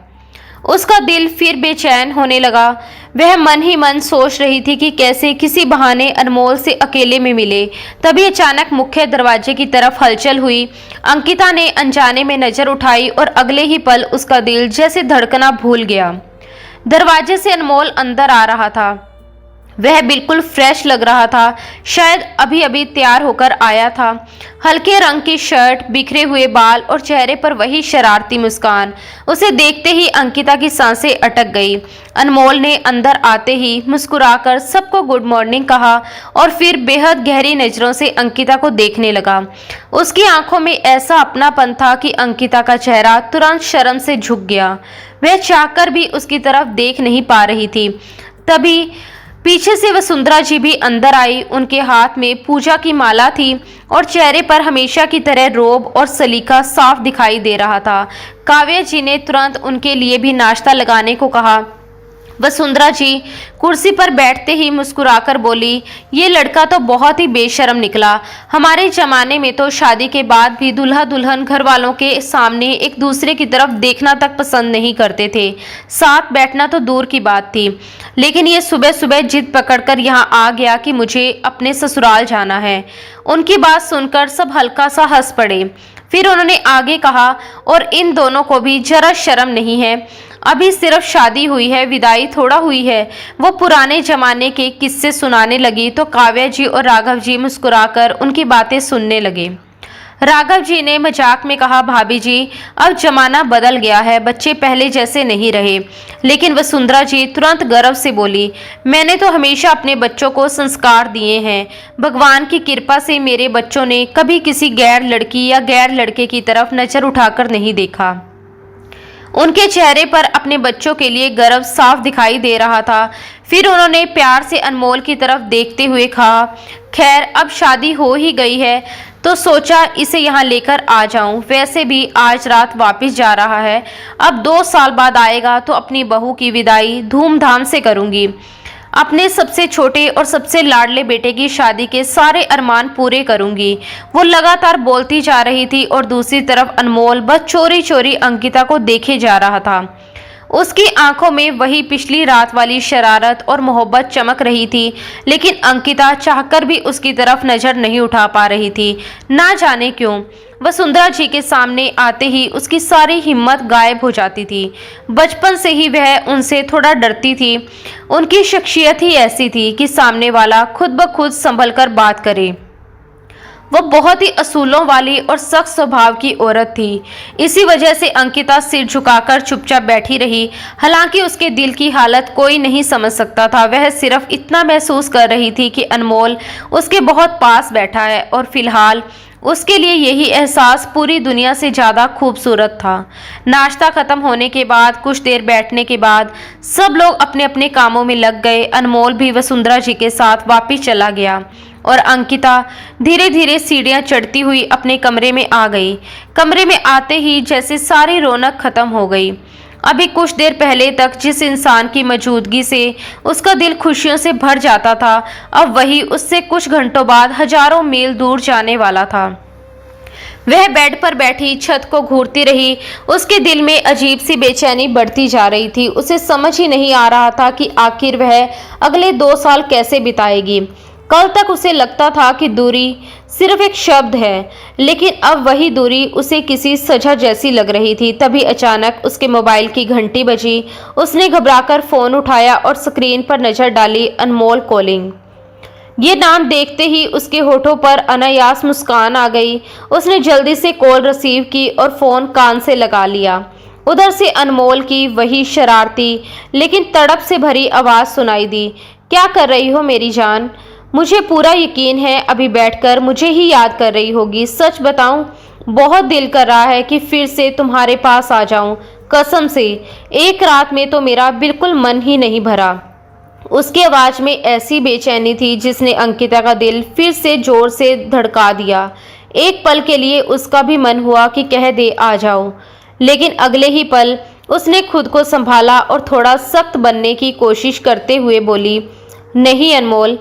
Speaker 1: उसका दिल फिर बेचैन होने लगा। वह मन ही मन सोच रही थी कि कैसे किसी बहाने अनमोल से अकेले में मिले। तभी अचानक मुख्य दरवाजे की तरफ हलचल हुई। अंकिता ने अनजाने में नजर उठाई और अगले ही पल उसका दिल जैसे धड़कना भूल गया। दरवाजे से अनमोल अंदर आ रहा था। वह बिल्कुल फ्रेश लग रहा था, शायद अभी अभी तैयार होकर आया था। हल्के रंग की शर्ट, बिखरे हुए बाल और चेहरे पर वही शरारती मुस्कान। उसे देखते ही अंकिता की सांसें अटक गई। अनमोल ने अंदर आते ही मुस्कुराकर सबको गुड मॉर्निंग कहा और फिर बेहद गहरी नजरों से अंकिता को देखने लगा। उसकी आंखों में ऐसा अपनापन था कि अंकिता का चेहरा तुरंत शर्म से झुक गया। वह चाहकर भी उसकी तरफ देख नहीं पा रही थी। तभी पीछे से वसुंधरा जी भी अंदर आई। उनके हाथ में पूजा की माला थी और चेहरे पर हमेशा की तरह रोब और सलीका साफ दिखाई दे रहा था। काव्या जी ने तुरंत उनके लिए भी नाश्ता लगाने को कहा। वसुंधरा जी कुर्सी पर बैठते ही मुस्कुराकर बोली, ये लड़का तो बहुत ही बेशर्म निकला। हमारे जमाने में तो शादी के बाद भी दूल्हा दुल्हन घर वालों के सामने एक दूसरे की तरफ देखना तक पसंद नहीं करते थे, साथ बैठना तो दूर की बात थी। लेकिन ये सुबह सुबह जिद पकड़कर यहाँ आ गया कि मुझे अपने ससुराल जाना है। उनकी बात सुनकर सब हल्का सा हंस पड़े। फिर उन्होंने आगे कहा, और इन दोनों को भी जरा शर्म नहीं है, अभी सिर्फ शादी हुई है, विदाई थोड़ा हुई है। वो पुराने जमाने के किस्से सुनाने लगी तो काव्या जी और राघव जी मुस्कुराकर उनकी बातें सुनने लगे। राघव जी ने मजाक में कहा, भाभी जी अब जमाना बदल गया है, बच्चे पहले जैसे नहीं रहे। लेकिन वसुंधरा जी तुरंत गर्व से बोली, मैंने तो हमेशा अपने बच्चों को संस्कार दिए हैं। भगवान की कृपा से मेरे बच्चों ने कभी किसी गैर लड़की या गैर लड़के की तरफ नजर उठाकर नहीं देखा। उनके चेहरे पर अपने बच्चों के लिए गर्व साफ दिखाई दे रहा था। फिर उन्होंने प्यार से अनमोल की तरफ देखते हुए कहा, खैर अब शादी हो ही गई है तो सोचा इसे यहाँ लेकर आ जाऊं। वैसे भी आज रात वापस जा रहा है, अब 2 साल बाद आएगा तो अपनी बहू की विदाई धूमधाम से करूंगी। अपने सबसे छोटे और सबसे लाडले बेटे की शादी के सारे अरमान पूरे करूंगी। वो लगातार बोलती जा रही थी और दूसरी तरफ अनमोल बस चोरी चोरी अंकिता को देखे जा रहा था। उसकी आंखों में वही पिछली रात वाली शरारत और मोहब्बत चमक रही थी, लेकिन अंकिता चाहकर भी उसकी तरफ नजर नहीं उठा पा रही थी। ना जाने क्यों वसुंधरा जी के सामने आते ही उसकी सारी हिम्मत गायब हो जाती थी। बचपन से ही वह उनसे थोड़ा डरती थी। उनकी शख्सियत ही ऐसी थी कि सामने वाला खुद ब खुद संभल कर बात करे। वो बहुत ही असूलों वाली और सख्त स्वभाव की औरत थी। इसी वजह से अंकिता सिर झुकाकर चुपचाप बैठी रही। हालांकि उसके दिल की हालत कोई नहीं समझ सकता था। वह सिर्फ इतना महसूस कर रही थी कि अनमोल उसके बहुत पास बैठा है और फिलहाल उसके लिए यही एहसास पूरी दुनिया से ज़्यादा खूबसूरत था। नाश्ता ख़त्म होने के बाद कुछ देर बैठने के बाद सब लोग अपने अपने कामों में लग गए। अनमोल भी वसुंधरा जी के साथ वापस चला गया और अंकिता धीरे धीरे सीढ़ियां चढ़ती हुई अपने कमरे में आ गई। कमरे में आते ही जैसे सारी रौनक खत्म हो गई। अभी कुछ देर पहले तक जिस इंसान की मौजूदगी से उसका दिल खुशियों से भर जाता था, अब वही उससे कुछ घंटों बाद हजारों मील दूर जाने वाला था। वह बेड पर बैठी छत को घूरती रही। उसके दिल में अजीब सी बेचैनी बढ़ती जा रही थी। उसे समझ ही नहीं आ रहा था कि आखिर वह अगले 2 साल कैसे बिताएगी। कल तक उसे लगता था कि दूरी सिर्फ एक शब्द है, लेकिन अब वही दूरी उसे किसी सजा जैसी लग रही थी। तभी अचानक उसके मोबाइल की घंटी बजी। उसने घबराकर फ़ोन उठाया और स्क्रीन पर नज़र डाली, अनमोल कॉलिंग। ये नाम देखते ही उसके होठों पर अनायास मुस्कान आ गई। उसने जल्दी से कॉल रिसीव की और फ़ोन कान से लगा लिया। उधर से अनमोल की वही शरारती लेकिन तड़प से भरी आवाज़ सुनाई दी, क्या कर रही हो मेरी जान? मुझे पूरा यकीन है अभी बैठकर मुझे ही याद कर रही होगी। सच बताऊं, बहुत दिल कर रहा है कि फिर से तुम्हारे पास आ जाऊं। कसम से एक रात में तो मेरा बिल्कुल मन ही नहीं भरा। उसकी आवाज़ में ऐसी बेचैनी थी जिसने अंकिता का दिल फिर से जोर से धड़का दिया। एक पल के लिए उसका भी मन हुआ कि कह दे आ जाओ, लेकिन अगले ही पल उसने खुद को संभाला और थोड़ा सख्त बनने की कोशिश करते हुए बोली, नहीं अनमोल,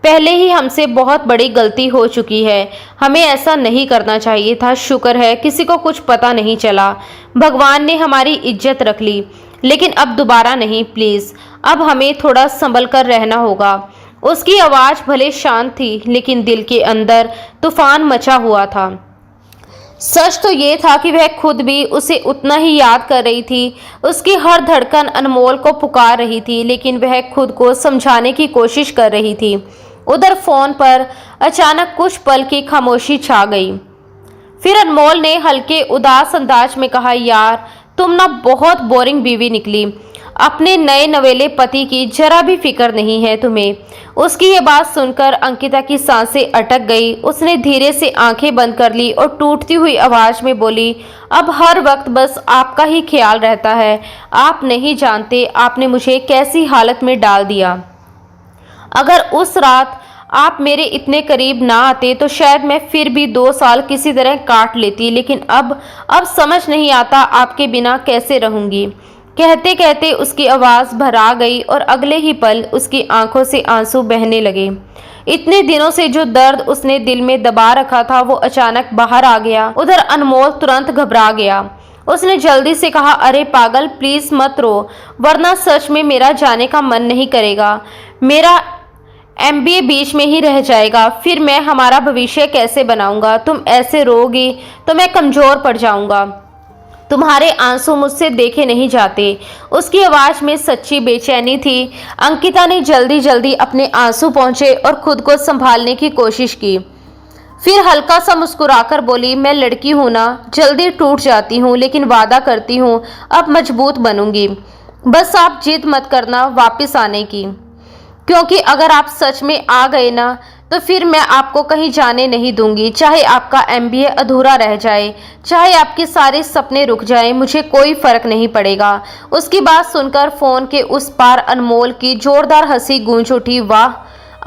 Speaker 1: पहले ही हमसे बहुत बड़ी गलती हो चुकी है। हमें ऐसा नहीं करना चाहिए था। शुक्र है किसी को कुछ पता नहीं चला। भगवान ने हमारी इज्जत रख ली, लेकिन अब दोबारा नहीं प्लीज़। अब हमें थोड़ा संभल कर रहना होगा। उसकी आवाज़ भले शांत थी, लेकिन दिल के अंदर तूफान मचा हुआ था। सच तो ये था कि वह खुद भी उसे उतना ही याद कर रही थी। उसकी हर धड़कन अनमोल को पुकार रही थी, लेकिन वह खुद को समझाने की कोशिश कर रही थी। उधर फोन पर अचानक कुछ पल की खामोशी छा गई। फिर अनमोल ने हल्के उदास अंदाज में कहा, यार तुम ना बहुत बोरिंग बीवी निकली। अपने नए नवेले पति की जरा भी फिक्र नहीं है तुम्हें। उसकी ये बात सुनकर अंकिता की सांसें अटक गई। उसने धीरे से आंखें बंद कर ली और टूटती हुई आवाज में बोली, अब हर वक्त बस आपका ही ख्याल रहता है। आप नहीं जानते आपने मुझे कैसी हालत में डाल दिया। अगर उस रात आप मेरे इतने करीब ना आते तो शायद मैं फिर भी 2 साल किसी तरह काट लेती, लेकिन अब समझ नहीं आता आपके बिना कैसे रहूंगी। कहते कहते उसकी आवाज़ भरा गई और अगले ही पल उसकी आंखों से आंसू बहने लगे। इतने दिनों से जो दर्द उसने दिल में दबा रखा था वो अचानक बाहर आ गया। उधर अनमोल तुरंत घबरा गया। उसने जल्दी से कहा, अरे पागल प्लीज़ मत रो, वरना सच में मेरा जाने का मन नहीं करेगा। मेरा MBA बीच में ही रह जाएगा। फिर मैं हमारा भविष्य कैसे बनाऊंगा? तुम ऐसे रोगी तो मैं कमज़ोर पड़ जाऊंगा। तुम्हारे आंसू मुझसे देखे नहीं जाते। उसकी आवाज़ में सच्ची बेचैनी थी। अंकिता ने जल्दी जल्दी अपने आंसू पहुँचे और खुद को संभालने की कोशिश की। फिर हल्का सा मुस्कुराकर बोली, मैं लड़की हूँ ना, जल्दी टूट जाती हूँ, लेकिन वादा करती हूँ अब मजबूत बनूंगी। बस आप जिद मत करना वापस आने की, क्योंकि अगर आप सच में आ गए ना तो फिर मैं आपको कहीं जाने नहीं दूंगी। चाहे आपका MBA अधूरा रह जाए, चाहे आपके सारे सपने रुक जाएं, मुझे कोई फर्क नहीं पड़ेगा। उसकी बात सुनकर फोन के उस पार अनमोल की जोरदार हंसी गूंज उठी। वाह,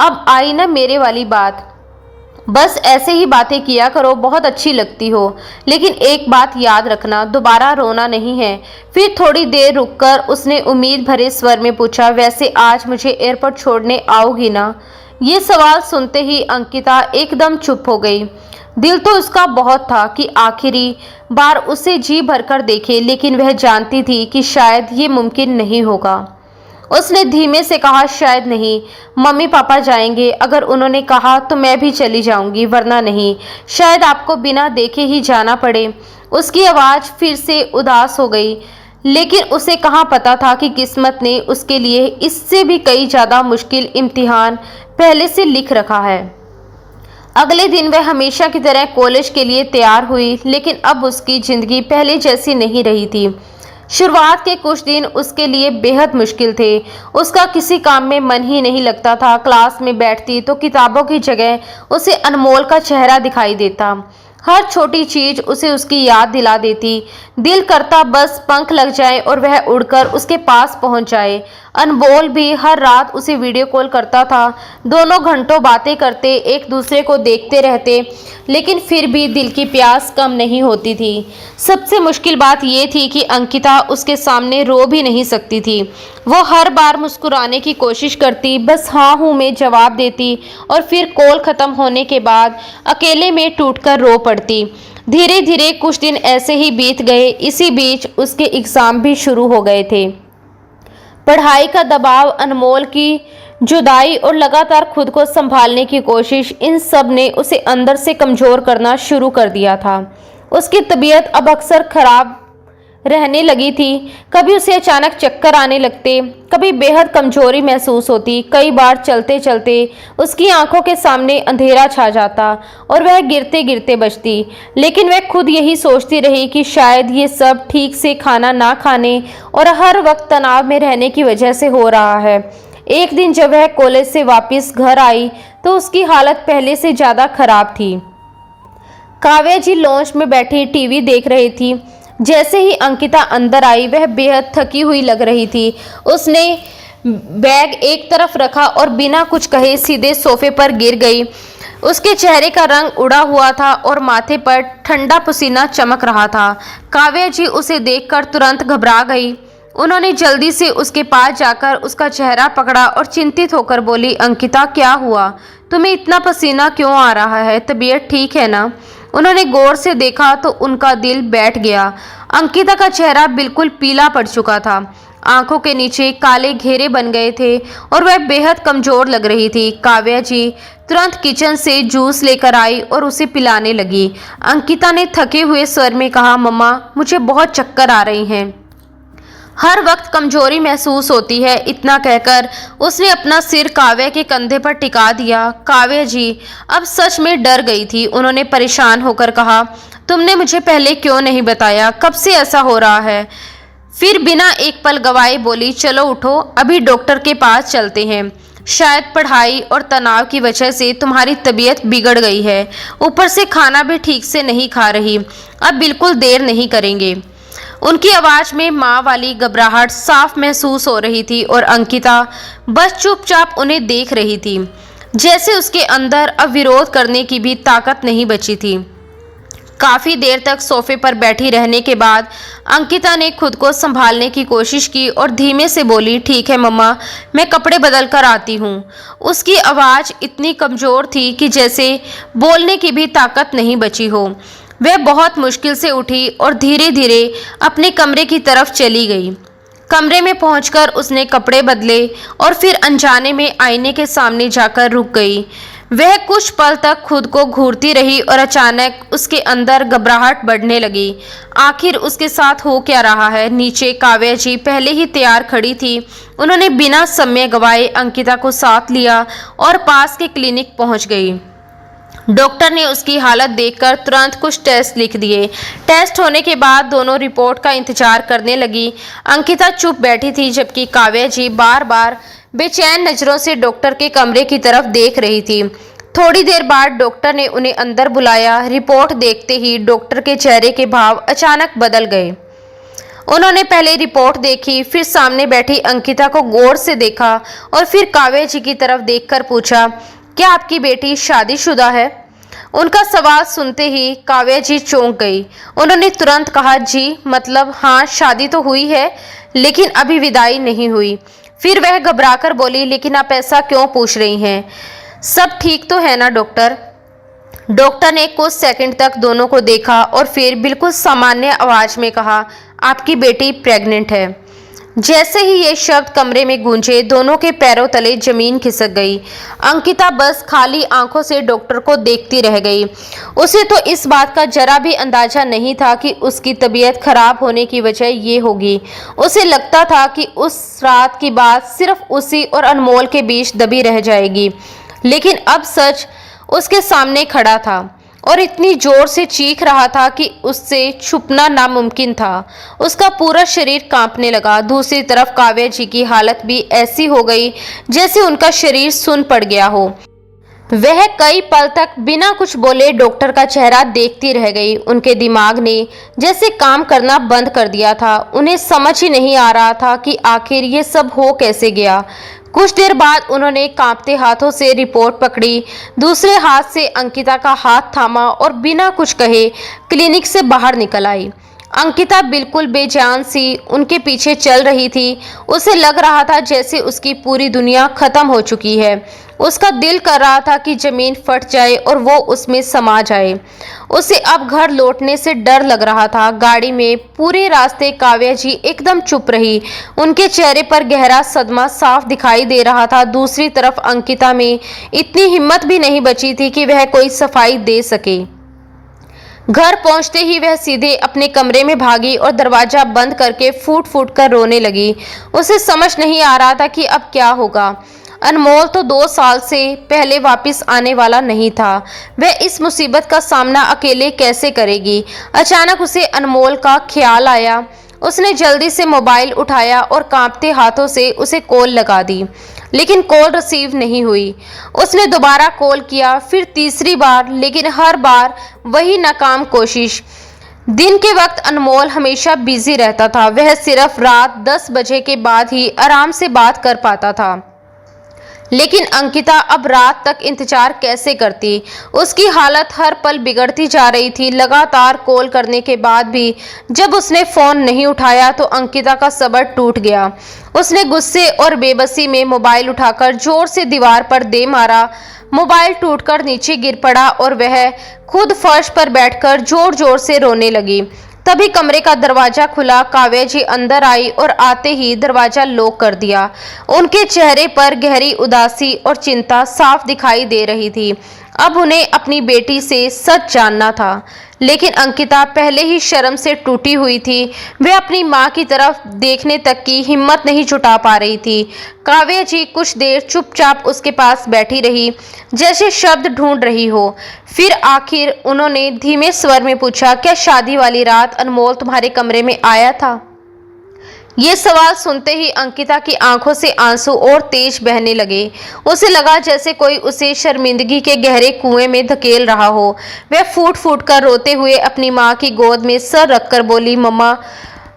Speaker 1: अब आई ना मेरे वाली बात। बस ऐसे ही बातें किया करो, बहुत अच्छी लगती हो। लेकिन एक बात याद रखना, दोबारा रोना नहीं है। फिर थोड़ी देर रुककर उसने उम्मीद भरे स्वर में पूछा, वैसे आज मुझे एयरपोर्ट छोड़ने आओगी ना? ये सवाल सुनते ही अंकिता एकदम चुप हो गई। दिल तो उसका बहुत था कि आखिरी बार उसे जी भरकर देखे, लेकिन वह जानती थी कि शायद ये मुमकिन नहीं होगा। उसने धीमे से कहा, शायद नहीं, मम्मी पापा जाएंगे। अगर उन्होंने कहा तो मैं भी चली जाऊंगी, वरना नहीं। शायद आपको बिना देखे ही जाना पड़े। उसकी आवाज़ फिर से उदास हो गई, लेकिन उसे कहाँ पता था कि किस्मत ने उसके लिए इससे भी कई ज़्यादा मुश्किल इम्तिहान पहले से लिख रखा है। अगले दिन वह हमेशा की तरह कॉलेज के लिए तैयार हुई, लेकिन अब उसकी ज़िंदगी पहले जैसी नहीं रही थी। शुरुआत के कुछ दिन उसके लिए बेहद मुश्किल थे। उसका किसी काम में मन ही नहीं लगता था। क्लास में बैठती तो किताबों की जगह उसे अनमोल का चेहरा दिखाई देता। हर छोटी चीज़ उसे उसकी याद दिला देती। दिल करता बस पंख लग जाए और वह उड़कर उसके पास पहुंच जाए। अनमोल भी हर रात उसे वीडियो कॉल करता था। दोनों घंटों बातें करते, एक दूसरे को देखते रहते, लेकिन फिर भी दिल की प्यास कम नहीं होती थी। सबसे मुश्किल बात यह थी कि अंकिता उसके सामने रो भी नहीं सकती थी। वो हर बार मुस्कुराने की कोशिश करती, बस हाँ हूँ में जवाब देती और फिर कॉल ख़त्म होने के बाद अकेले में टूटकर रो पड़ती। धीरे धीरे कुछ दिन ऐसे ही बीत गए। इसी बीच उसके एग्ज़ाम भी शुरू हो गए थे। पढ़ाई का दबाव, अनमोल की जुदाई और लगातार खुद को संभालने की कोशिश, इन सब ने उसे अंदर से कमज़ोर करना शुरू कर दिया था। उसकी तबीयत अब अक्सर खराब रहने लगी थी। कभी उसे अचानक चक्कर आने लगते, कभी बेहद कमजोरी महसूस होती। कई बार चलते चलते उसकी आंखों के सामने अंधेरा छा जाता और वह गिरते गिरते बचती। लेकिन वह खुद यही सोचती रही कि शायद ये सब ठीक से खाना ना खाने और हर वक्त तनाव में रहने की वजह से हो रहा है। एक दिन जब वह कॉलेज से वापस घर आई तो उसकी हालत पहले से ज़्यादा खराब थी। काव्या जी लॉन्च में बैठी टीवी देख रही थी। जैसे ही अंकिता अंदर आई वह बेहद थकी हुई लग रही थी। उसने बैग एक तरफ रखा और बिना कुछ कहे सीधे सोफे पर गिर गई। उसके चेहरे का रंग उड़ा हुआ था और माथे पर ठंडा पसीना चमक रहा था। काव्या जी उसे देखकर तुरंत घबरा गई। उन्होंने जल्दी से उसके पास जाकर उसका चेहरा पकड़ा और चिंतित होकर बोली, अंकिता क्या हुआ? तुम्हें इतना पसीना क्यों आ रहा है? तबीयत ठीक है ना? उन्होंने गौर से देखा तो उनका दिल बैठ गया। अंकिता का चेहरा बिल्कुल पीला पड़ चुका था। आंखों के नीचे काले घेरे बन गए थे और वह बेहद कमजोर लग रही थी। काव्या जी तुरंत किचन से जूस लेकर आई और उसे पिलाने लगी। अंकिता ने थके हुए स्वर में कहा, मम्मा मुझे बहुत चक्कर आ रही हैं, हर वक्त कमजोरी महसूस होती है। इतना कहकर उसने अपना सिर काव्या के कंधे पर टिका दिया। काव्या जी अब सच में डर गई थी। उन्होंने परेशान होकर कहा, तुमने मुझे पहले क्यों नहीं बताया? कब से ऐसा हो रहा है? फिर बिना एक पल गवाए बोली, चलो उठो, अभी डॉक्टर के पास चलते हैं। शायद पढ़ाई और तनाव की वजह से तुम्हारी तबीयत बिगड़ गई है, ऊपर से खाना भी ठीक से नहीं खा रही। अब बिल्कुल देर नहीं करेंगे। उनकी आवाज़ में माँ वाली घबराहट साफ महसूस हो रही थी और अंकिता बस चुपचाप उन्हें देख रही थी, जैसे उसके अंदर अब विरोध करने की भी ताकत नहीं बची थी। काफ़ी देर तक सोफे पर बैठी रहने के बाद अंकिता ने खुद को संभालने की कोशिश की और धीमे से बोली, ठीक है मम्मा, मैं कपड़े बदल कर आती हूँ। उसकी आवाज़ इतनी कमज़ोर थी कि जैसे बोलने की भी ताकत नहीं बची हो। वह बहुत मुश्किल से उठी और धीरे धीरे अपने कमरे की तरफ चली गई। कमरे में पहुंचकर उसने कपड़े बदले और फिर अनजाने में आईने के सामने जाकर रुक गई। वह कुछ पल तक खुद को घूरती रही और अचानक उसके अंदर घबराहट बढ़ने लगी। आखिर उसके साथ हो क्या रहा है? नीचे काव्या जी पहले ही तैयार खड़ी थी। उन्होंने बिना समय गवाए अंकिता को साथ लिया और पास के क्लिनिक पहुंच गई। डॉक्टर ने उसकी हालत देखकर तुरंत कुछ टेस्ट लिख दिए। टेस्ट होने के बाद दोनों रिपोर्ट का इंतजार करने लगी। अंकिता चुप बैठी थी जबकि काव्या जी बार बार बेचैन नज़रों से डॉक्टर के कमरे की तरफ देख रही थी। थोड़ी देर बाद डॉक्टर ने उन्हें अंदर बुलाया। रिपोर्ट देखते ही डॉक्टर के चेहरे के भाव अचानक बदल गए। उन्होंने पहले रिपोर्ट देखी, फिर सामने बैठी अंकिता को गौर से देखा और फिर काव्या जी की तरफ देखकर पूछा, क्या आपकी बेटी शादीशुदा है? उनका सवाल सुनते ही काव्या जी चौंक गई। उन्होंने तुरंत कहा, जी मतलब हाँ, शादी तो हुई है लेकिन अभी विदाई नहीं हुई। फिर वह घबराकर बोली, लेकिन आप ऐसा क्यों पूछ रही हैं? सब ठीक तो है ना डॉक्टर? डॉक्टर ने कुछ सेकंड तक दोनों को देखा और फिर बिल्कुल सामान्य आवाज में कहा, आपकी बेटी प्रेग्नेंट है। जैसे ही ये शब्द कमरे में गूंजे दोनों के पैरों तले जमीन खिसक गई। अंकिता बस खाली आंखों से डॉक्टर को देखती रह गई। उसे तो इस बात का जरा भी अंदाजा नहीं था कि उसकी तबीयत खराब होने की वजह ये होगी। उसे लगता था कि उस रात की बात सिर्फ उसी और अनमोल के बीच दबी रह जाएगी, लेकिन अब सच उसके सामने खड़ा था और इतनी जोर से चीख रहा था कि उससे छुपना नामुमकिन था। उसका पूरा शरीर कांपने लगा। दूसरी तरफ काव्या जी की हालत भी ऐसी हो गई जैसे उनका शरीर सुन्न पड़ गया हो। वह कई पल तक बिना कुछ बोले डॉक्टर का चेहरा देखती रह गई। उनके दिमाग ने जैसे काम करना बंद कर दिया था। उन्हें समझ ही नहीं आ रहा था कि आखिर ये सब हो कैसे गया। कुछ देर बाद उन्होंने कांपते हाथों से रिपोर्ट पकड़ी, दूसरे हाथ से अंकिता का हाथ थामा और बिना कुछ कहे क्लिनिक से बाहर निकल आई। अंकिता बिल्कुल बेजान सी उनके पीछे चल रही थी। उसे लग रहा था जैसे उसकी पूरी दुनिया खत्म हो चुकी है। उसका दिल कर रहा था कि जमीन फट जाए और वो उसमें समा जाए। उसे अब घर लौटने से डर लग रहा था। गाड़ी में पूरे रास्ते काव्या जी एकदम चुप रही। उनके चेहरे पर गहरा सदमा साफ दिखाई दे रहा था। दूसरी तरफ अंकिता में इतनी हिम्मत भी नहीं बची थी कि वह कोई सफाई दे सके। घर पहुंचते ही वह सीधे अपने कमरे में भागी और दरवाजा बंद करके फूट फूट कर रोने लगी। उसे समझ नहीं आ रहा था कि अब क्या होगा। अनमोल तो 2 साल से पहले वापस आने वाला नहीं था। वह इस मुसीबत का सामना अकेले कैसे करेगी? अचानक उसे अनमोल का ख्याल आया। उसने जल्दी से मोबाइल उठाया और कांपते हाथों से उसे कॉल लगा दी, लेकिन कॉल रिसीव नहीं हुई। उसने दोबारा कॉल किया, फिर तीसरी बार, लेकिन हर बार वही नाकाम कोशिश। दिन के वक्त अनमोल हमेशा बिजी रहता था। वह सिर्फ रात 10 बजे के बाद ही आराम से बात कर पाता था। लेकिन अंकिता अब रात तक इंतजार कैसे करती। उसकी हालत हर पल बिगड़ती जा रही थी। लगातार कॉल करने के बाद भी जब उसने फोन नहीं उठाया तो अंकिता का सब्र टूट गया। उसने गुस्से और बेबसी में मोबाइल उठाकर जोर से दीवार पर दे मारा। मोबाइल टूटकर नीचे गिर पड़ा और वह खुद फर्श पर बैठकर जोर जोर से रोने लगी। तभी कमरे का दरवाजा खुला। काव्या जी अंदर आई और आते ही दरवाजा लॉक कर दिया। उनके चेहरे पर गहरी उदासी और चिंता साफ दिखाई दे रही थी। अब उन्हें अपनी बेटी से सच जानना था। लेकिन अंकिता पहले ही शर्म से टूटी हुई थी। वह अपनी माँ की तरफ देखने तक की हिम्मत नहीं जुटा पा रही थी। काव्या जी कुछ देर चुपचाप उसके पास बैठी रही, जैसे शब्द ढूंढ रही हो। फिर आखिर उन्होंने धीमे स्वर में पूछा, क्या शादी वाली रात अनमोल तुम्हारे कमरे में आया था? ये सवाल सुनते ही अंकिता की आंखों से आंसू और तेज बहने लगे। उसे लगा जैसे कोई उसे शर्मिंदगी के गहरे कुएं में धकेल रहा हो। वह फूट फूट कर रोते हुए अपनी माँ की गोद में सर रखकर बोली, मम्मा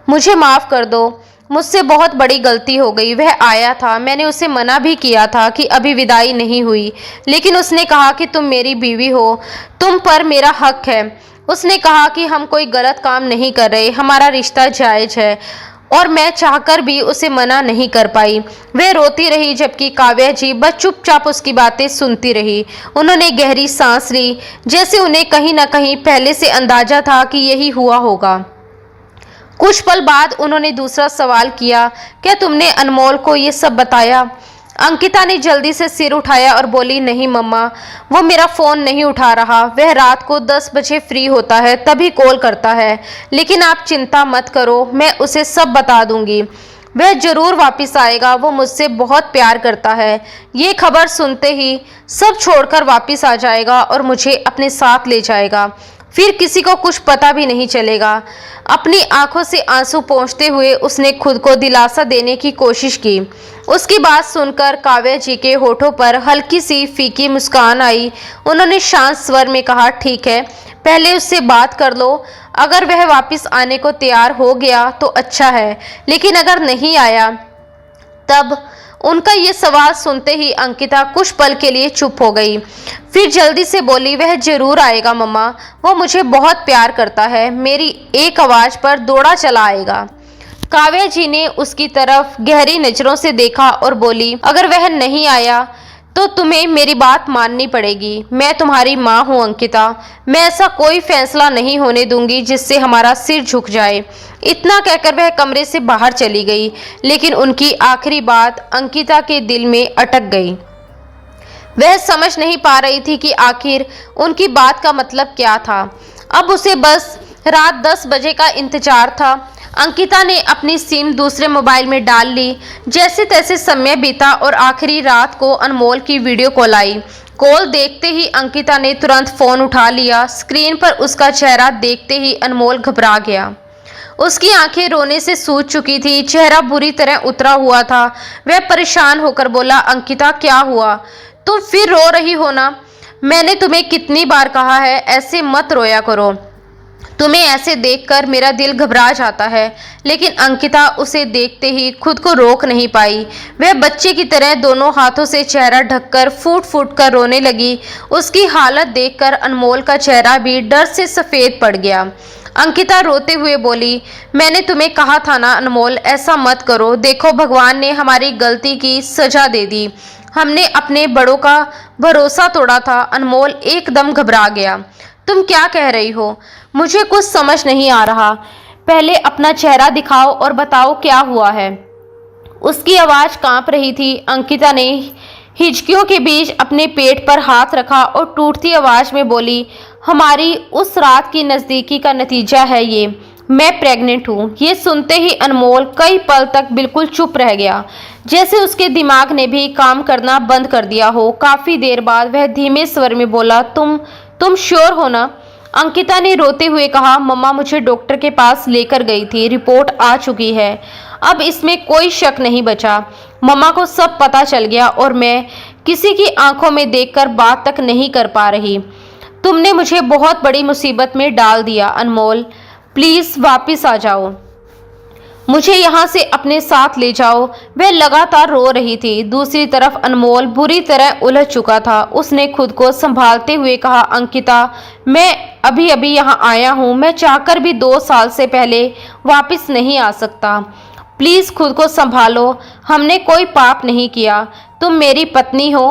Speaker 1: मुझे माफ़ कर दो, मुझसे बहुत बड़ी गलती हो गई। वह आया था, मैंने उसे मना भी किया था कि अभी विदाई नहीं हुई, लेकिन उसने कहा कि तुम मेरी बीवी हो, तुम पर मेरा हक है। उसने कहा कि हम कोई गलत काम नहीं कर रहे, हमारा रिश्ता जायज़ है, और मैं चाहकर भी उसे मना नहीं कर पाई। वह रोती रही जबकि काव्या जी बस चुपचाप उसकी बातें सुनती रही। उन्होंने गहरी सांस ली, जैसे उन्हें कहीं ना कहीं पहले से अंदाजा था कि यही हुआ होगा। कुछ पल बाद उन्होंने दूसरा सवाल किया, क्या तुमने अनमोल को ये सब बताया? अंकिता ने जल्दी से सिर उठाया और बोली, नहीं मम्मा, वो मेरा फ़ोन नहीं उठा रहा। वह रात को 10 बजे फ्री होता है तभी कॉल करता है। लेकिन आप चिंता मत करो, मैं उसे सब बता दूंगी। वह ज़रूर वापस आएगा, वो मुझसे बहुत प्यार करता है। ये खबर सुनते ही सब छोड़कर वापस आ जाएगा और मुझे अपने साथ ले जाएगा। फिर किसी को कुछ पता भी नहीं चलेगा। अपनी आंखों से आंसू पोंछते हुए उसने खुद को दिलासा देने की कोशिश की। उसकी बात सुनकर काव्या जी के होठों पर हल्की सी फीकी मुस्कान आई। उन्होंने शांत स्वर में कहा, ठीक है, पहले उससे बात कर लो। अगर वह वापस आने को तैयार हो गया तो अच्छा है, लेकिन अगर नहीं आया तब। उनका ये सवाल सुनते ही अंकिता कुछ पल के लिए चुप हो गई। फिर जल्दी से बोली, वह जरूर आएगा मम्मा, वो मुझे बहुत प्यार करता है। मेरी एक आवाज़ पर दौड़ा चला आएगा। काव्या जी ने उसकी तरफ गहरी नज़रों से देखा और बोली, अगर वह नहीं आया तो तुम्हें मेरी बात माननी पड़ेगी। मैं तुम्हारी माँ हूँ अंकिता, मैं ऐसा कोई फैसला नहीं होने दूंगी जिससे हमारा सिर झुक जाए। इतना कहकर वह कमरे से बाहर चली गई, लेकिन उनकी आखिरी बात अंकिता के दिल में अटक गई। वह समझ नहीं पा रही थी कि आखिर उनकी बात का मतलब क्या था। अब उसे बस रात 10 बजे का इंतजार था। अंकिता ने अपनी सिम दूसरे मोबाइल में डाल ली। जैसे तैसे समय बीता और आखिरी रात को अनमोल की वीडियो कॉल आई। कॉल देखते ही अंकिता ने तुरंत फ़ोन उठा लिया। स्क्रीन पर उसका चेहरा देखते ही अनमोल घबरा गया। उसकी आंखें रोने से सूज चुकी थी, चेहरा बुरी तरह उतरा हुआ था। वह परेशान होकर बोला, अंकिता क्या हुआ? तुम फिर रो रही हो ना? मैंने तुम्हें कितनी बार कहा है ऐसे मत रोया करो। तुम्हें ऐसे देखकर मेरा दिल घबरा जाता है। लेकिन अंकिता उसे देखते ही खुद को रोक नहीं पाई। वह बच्चे की तरह दोनों हाथों से चेहरा ढककर फूट फूट कर रोने लगी। उसकी हालत देखकर अनमोल का चेहरा भी डर से सफ़ेद पड़ गया। अंकिता रोते हुए बोली, मैंने तुम्हें कहा था ना अनमोल, ऐसा मत करो। देखो, भगवान ने हमारी गलती की सजा दे दी। हमने अपने बड़ों का भरोसा तोड़ा था। अनमोल एकदम घबरा गया। तुम क्या कह रही हो? मुझे कुछ समझ नहीं आ रहा। पहले अपना चेहरा दिखाओ और बताओ क्या हुआ है। उसकी आवाज़ कांप रही थी। अंकिता ने हिचकियों के बीच अपने पेट पर हाथ रखा और टूटती आवाज़ में बोली, हमारी उस रात की नज़दीकी का नतीजा है ये। मैं प्रेग्नेंट हूँ। ये सुनते ही अनमोल कई पल तक बिल्कुल चुप रह गया, जैसे उसके दिमाग ने भी काम करना बंद कर दिया हो। काफ़ी देर बाद वह धीमे स्वर में बोला, तुम श्योर हो ना? अंकिता ने रोते हुए कहा, मम्मा मुझे डॉक्टर के पास लेकर गई थी, रिपोर्ट आ चुकी है। अब इसमें कोई शक नहीं बचा। मम्मा को सब पता चल गया और मैं किसी की आंखों में देखकर बात तक नहीं कर पा रही। तुमने मुझे बहुत बड़ी मुसीबत में डाल दिया अनमोल। प्लीज़ वापस आ जाओ, मुझे यहाँ से अपने साथ ले जाओ। वह लगातार रो रही थी। दूसरी तरफ अनमोल बुरी तरह उलझ चुका था। उसने खुद को संभालते हुए कहा, अंकिता, मैं अभी अभी यहाँ आया हूँ। मैं चाहकर भी 2 साल से पहले वापस नहीं आ सकता। प्लीज़ खुद को संभालो। हमने कोई पाप नहीं किया। तुम मेरी पत्नी हो।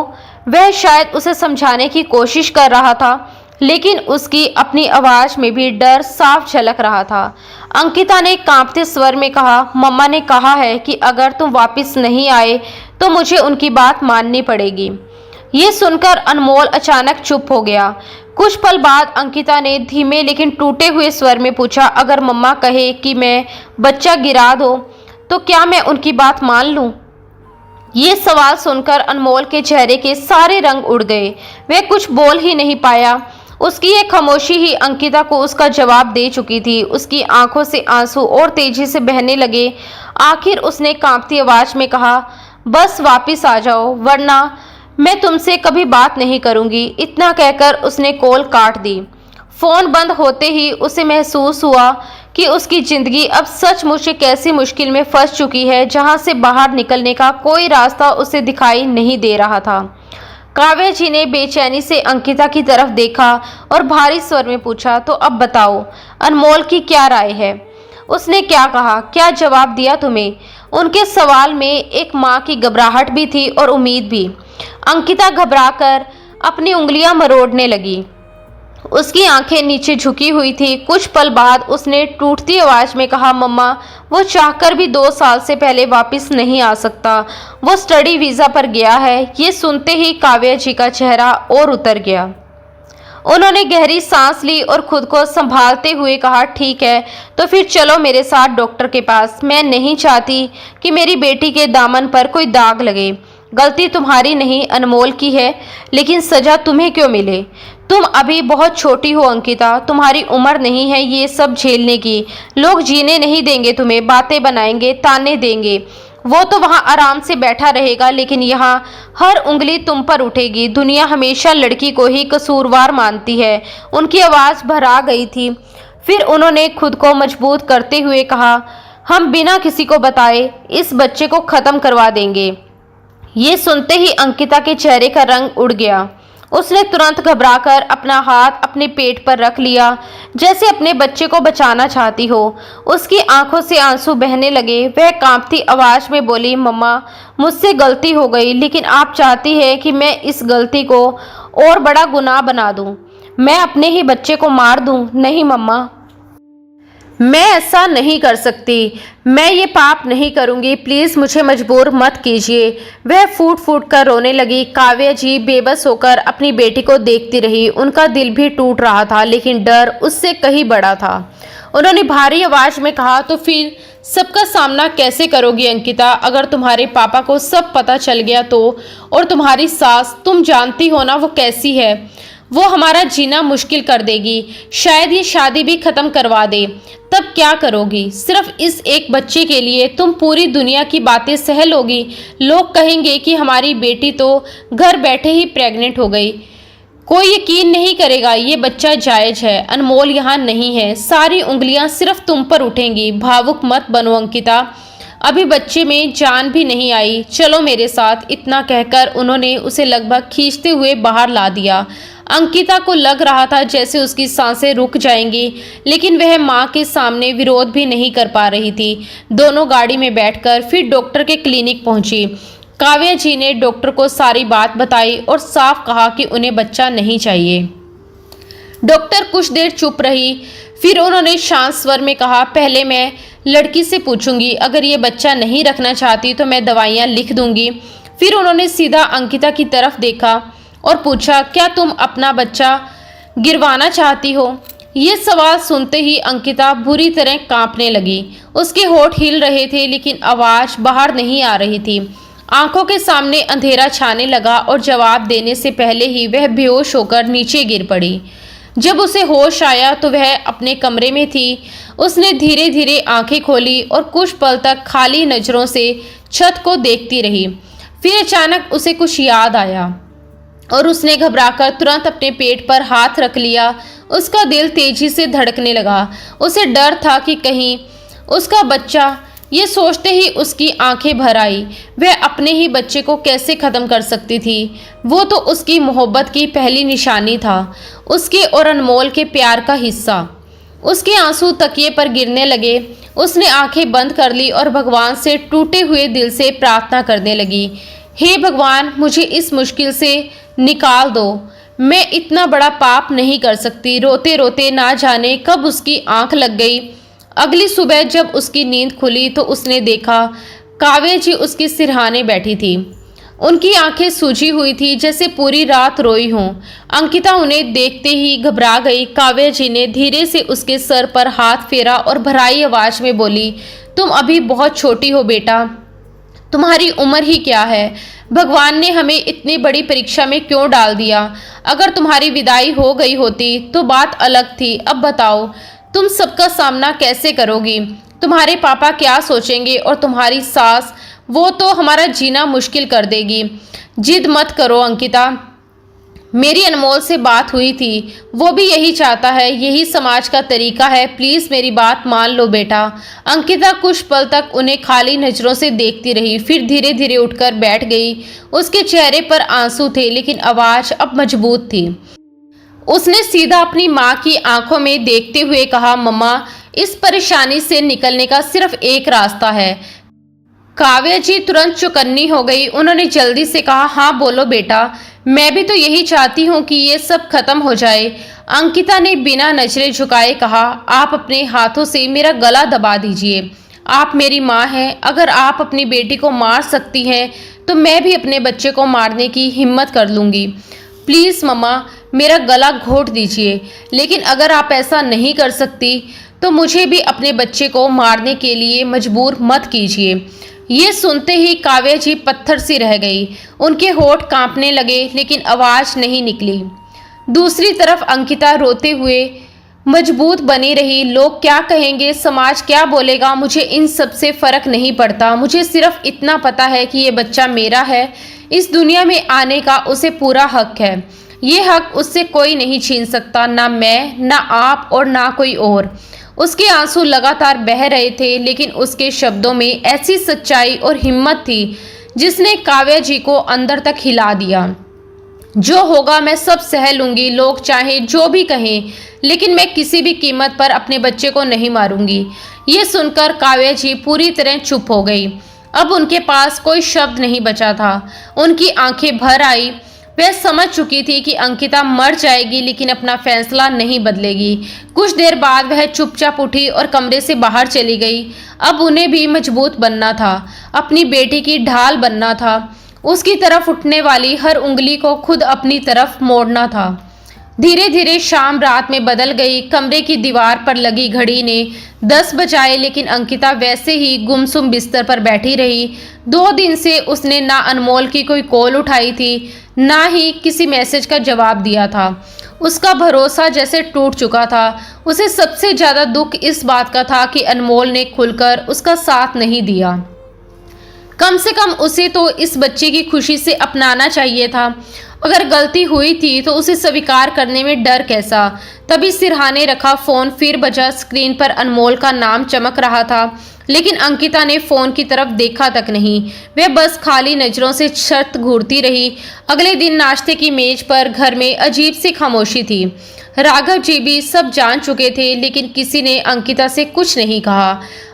Speaker 1: वह शायद उसे समझाने की कोशिश कर रहा था, लेकिन उसकी अपनी आवाज़ में भी डर साफ झलक रहा था। अंकिता ने कांपते स्वर में कहा, मम्मा ने कहा है कि अगर तुम वापस नहीं आए तो मुझे उनकी बात माननी पड़ेगी। ये सुनकर अनमोल अचानक चुप हो गया। कुछ पल बाद अंकिता ने धीमे लेकिन टूटे हुए स्वर में पूछा, अगर मम्मा कहे कि मैं बच्चा गिरा दो तो क्या मैं उनकी बात मान लूं? ये सवाल सुनकर अनमोल के चेहरे के सारे रंग उड़ गए। वह कुछ बोल ही नहीं पाया। उसकी ये खामोशी ही अंकिता को उसका जवाब दे चुकी थी। उसकी आंखों से आंसू और तेजी से बहने लगे। आखिर उसने कांपती आवाज में कहा, बस वापस आ जाओ, वरना मैं तुमसे कभी बात नहीं करूंगी। इतना कहकर उसने कॉल काट दी। फोन बंद होते ही उसे महसूस हुआ कि उसकी जिंदगी अब सचमुच एक ऐसी मुश्किल में फंस चुकी है जहां से बाहर निकलने का कोई रास्ता उसे दिखाई नहीं दे रहा था। काव्या जी ने बेचैनी से अंकिता की तरफ देखा और भारी स्वर में पूछा, तो अब बताओ, अनमोल की क्या राय है? उसने क्या कहा, क्या जवाब दिया तुम्हें? उनके सवाल में एक माँ की घबराहट भी थी और उम्मीद भी। अंकिता घबराकर अपनी उंगलियां मरोड़ने लगी। उसकी आंखें नीचे झुकी हुई थी। कुछ पल बाद उसने टूटती आवाज में कहा, मम्मा, वो चाहकर भी 2 साल से पहले वापस नहीं आ सकता। वो स्टडी वीज़ा पर गया है। ये सुनते ही काव्या जी का चेहरा और उतर गया। उन्होंने गहरी सांस ली और खुद को संभालते हुए कहा, ठीक है, तो फिर चलो मेरे साथ डॉक्टर के पास। मैं नहीं चाहती कि मेरी बेटी के दामन पर कोई दाग लगे। गलती तुम्हारी नहीं, अनमोल की है, लेकिन सजा तुम्हें क्यों मिले? तुम अभी बहुत छोटी हो अंकिता, तुम्हारी उम्र नहीं है ये सब झेलने की। लोग जीने नहीं देंगे तुम्हें, बातें बनाएंगे, ताने देंगे। वो तो वहाँ आराम से बैठा रहेगा, लेकिन यहाँ हर उंगली तुम पर उठेगी। दुनिया हमेशा लड़की को ही कसूरवार मानती है। उनकी आवाज़ भरा गई थी। फिर उन्होंने खुद को मजबूत करते हुए कहा, हम बिना किसी को बताए इस बच्चे को ख़त्म करवा देंगे। ये सुनते ही अंकिता के चेहरे का रंग उड़ गया। उसने तुरंत घबराकर अपना हाथ अपने पेट पर रख लिया, जैसे अपने बच्चे को बचाना चाहती हो। उसकी आंखों से आंसू बहने लगे। वह कांपती आवाज में बोली, मम्मा, मुझसे गलती हो गई, लेकिन आप चाहती है कि मैं इस गलती को और बड़ा गुनाह बना दूं? मैं अपने ही बच्चे को मार दूं? नहीं मम्मा, मैं ऐसा नहीं कर सकती। मैं ये पाप नहीं करूँगी। प्लीज़ मुझे मजबूर मत कीजिए। वह फूट फूट कर रोने लगी। काव्या जी बेबस होकर अपनी बेटी को देखती रही। उनका दिल भी टूट रहा था, लेकिन डर उससे कहीं बड़ा था। उन्होंने भारी आवाज़ में कहा, तो फिर सबका सामना कैसे करोगी अंकिता? अगर तुम्हारे पापा को सब पता चल गया तो? और तुम्हारी सास, तुम जानती हो ना वो कैसी है। वो हमारा जीना मुश्किल कर देगी। शायद ये शादी भी ख़त्म करवा दे। तब क्या करोगी? सिर्फ इस एक बच्चे के लिए तुम पूरी दुनिया की बातें सह लोगी। लोग कहेंगे कि हमारी बेटी तो घर बैठे ही प्रेग्नेंट हो गई। कोई यकीन नहीं करेगा ये बच्चा जायज़ है। अनमोल यहाँ नहीं है। सारी उंगलियाँ सिर्फ तुम पर उठेंगी। भावुक मत बनो अंकिता, अभी बच्चे में जान भी नहीं आई। चलो मेरे साथ। इतना कहकर उन्होंने उसे लगभग खींचते हुए बाहर ला दिया। अंकिता को लग रहा था जैसे उसकी सांसें रुक जाएंगी, लेकिन वह मां के सामने विरोध भी नहीं कर पा रही थी। दोनों गाड़ी में बैठकर फिर डॉक्टर के क्लिनिक पहुंची। काव्या जी ने डॉक्टर को सारी बात बताई और साफ कहा कि उन्हें बच्चा नहीं चाहिए। डॉक्टर कुछ देर चुप रही। फिर उन्होंने शांत स्वर में कहा, पहले मैं लड़की से पूछूंगी। अगर ये बच्चा नहीं रखना चाहती तो मैं दवाइयाँ लिख दूंगी। फिर उन्होंने सीधा अंकिता की तरफ देखा और पूछा, क्या तुम अपना बच्चा गिरवाना चाहती हो? ये सवाल सुनते ही अंकिता बुरी तरह कांपने लगी। उसके होंठ हिल रहे थे, लेकिन आवाज़ बाहर नहीं आ रही थी। आंखों के सामने अंधेरा छाने लगा और जवाब देने से पहले ही वह बेहोश होकर नीचे गिर पड़ी। जब उसे होश आया तो वह अपने कमरे में थी। उसने धीरे धीरे आंखें खोली और कुछ पल तक खाली नज़रों से छत को देखती रही। फिर अचानक उसे कुछ याद आया। और उसने घबराकर तुरंत अपने पेट पर हाथ रख लिया। उसका दिल तेजी से धड़कने लगा। उसे डर था कि कहीं उसका बच्चा, ये सोचते ही उसकी आंखें भर आई। वह अपने ही बच्चे को कैसे ख़त्म कर सकती थी? वो तो उसकी मोहब्बत की पहली निशानी था, उसके और अनमोल के प्यार का हिस्सा। उसके आंसू तकिए पर गिरने लगे। उसने आंखें बंद कर ली और भगवान से टूटे हुए दिल से प्रार्थना करने लगी, हे भगवान, मुझे इस मुश्किल से निकाल दो। मैं इतना बड़ा पाप नहीं कर सकती। रोते रोते ना जाने कब उसकी आंख लग गई। अगली सुबह जब उसकी नींद खुली तो उसने देखा काव्या जी उसके सिरहाने बैठी थी। उनकी आंखें सूजी हुई थी, जैसे पूरी रात रोई हों। अंकिता उन्हें देखते ही घबरा गई। काव्या जी ने धीरे से उसके सर पर हाथ फेरा और भराई आवाज में बोली, तुम अभी बहुत छोटी हो बेटा, तुम्हारी उम्र ही क्या है? भगवान ने हमें इतनी बड़ी परीक्षा में क्यों डाल दिया? अगर तुम्हारी विदाई हो गई होती तो बात अलग थी। अब बताओ, तुम सबका सामना कैसे करोगी? तुम्हारे पापा क्या सोचेंगे? और तुम्हारी सास, वो तो हमारा जीना मुश्किल कर देगी। जिद मत करो अंकिता, मेरी अनमोल से बात हुई थी, वो भी यही चाहता है, यही समाज का तरीका है। प्लीज़ मेरी बात मान लो बेटा। अंकिता कुछ पल तक उन्हें खाली नज़रों से देखती रही, फिर धीरे धीरे उठकर बैठ गई। उसके चेहरे पर आंसू थे, लेकिन आवाज़ अब मजबूत थी। उसने सीधा अपनी माँ की आंखों में देखते हुए कहा, मम्मा, इस परेशानी से निकलने का सिर्फ एक रास्ता है। काव्या जी तुरंत चौकन्नी हो गई। उन्होंने जल्दी से कहा, हाँ बोलो बेटा, मैं भी तो यही चाहती हूँ कि ये सब खत्म हो जाए। अंकिता ने बिना नजरें झुकाए कहा, आप अपने हाथों से मेरा गला दबा दीजिए। आप मेरी माँ हैं। अगर आप अपनी बेटी को मार सकती हैं तो मैं भी अपने बच्चे को मारने की हिम्मत कर लूँगी। प्लीज़ मम्मा, मेरा गला घोट दीजिए। लेकिन अगर आप ऐसा नहीं कर सकती तो मुझे भी अपने बच्चे को मारने के लिए मजबूर मत कीजिए। ये सुनते ही काव्या जी पत्थर सी रह गई। उनके होठ कांपने लगे, लेकिन आवाज़ नहीं निकली। दूसरी तरफ अंकिता रोते हुए मजबूत बनी रही। लोग क्या कहेंगे, समाज क्या बोलेगा, मुझे इन सब से फ़र्क नहीं पड़ता। मुझे सिर्फ इतना पता है कि ये बच्चा मेरा है। इस दुनिया में आने का उसे पूरा हक है। ये हक उससे कोई नहीं छीन सकता, ना मैं, ना आप और ना कोई और। उसके आंसू लगातार बह रहे थे, लेकिन उसके शब्दों में ऐसी सच्चाई और हिम्मत थी जिसने काव्या जी को अंदर तक हिला दिया। जो होगा मैं सब सह लूंगी, लोग चाहे जो भी कहें, लेकिन मैं किसी भी कीमत पर अपने बच्चे को नहीं मारूंगी। ये सुनकर काव्या जी पूरी तरह चुप हो गई। अब उनके पास कोई शब्द नहीं बचा था। उनकी आंखें भर आई। वह समझ चुकी थी कि अंकिता मर जाएगी, लेकिन अपना फैसला नहीं बदलेगी। कुछ देर बाद वह चुपचाप उठी और कमरे से बाहर चली गई। अब उन्हें भी मजबूत बनना था, अपनी बेटी की ढाल बनना था। उसकी तरफ उठने वाली हर उंगली को खुद अपनी तरफ मोड़ना था। धीरे धीरे शाम रात में बदल गई। कमरे की दीवार पर लगी घड़ी ने 10 बजाए, लेकिन अंकिता वैसे ही गुमसुम बिस्तर पर बैठी रही। 2 दिन से उसने ना अनमोल की कोई कॉल उठाई थी, ना ही किसी मैसेज का जवाब दिया था। उसका भरोसा जैसे टूट चुका था। उसे सबसे ज़्यादा दुख इस बात का था कि अनमोल ने खुलकर उसका साथ नहीं दिया। कम से कम उसे तो इस बच्चे की खुशी से अपनाना चाहिए था। अगर गलती हुई थी तो उसे स्वीकार करने में डर कैसा। तभी सिरहाने रखा फ़ोन फिर बजा। स्क्रीन पर अनमोल का नाम चमक रहा था, लेकिन अंकिता ने फ़ोन की तरफ देखा तक नहीं। वह बस खाली नज़रों से छत घूरती रही। अगले दिन नाश्ते की मेज़ पर घर में अजीब सी खामोशी थी। राघव जी भी सब जान चुके थे, लेकिन किसी ने अंकिता से कुछ नहीं कहा।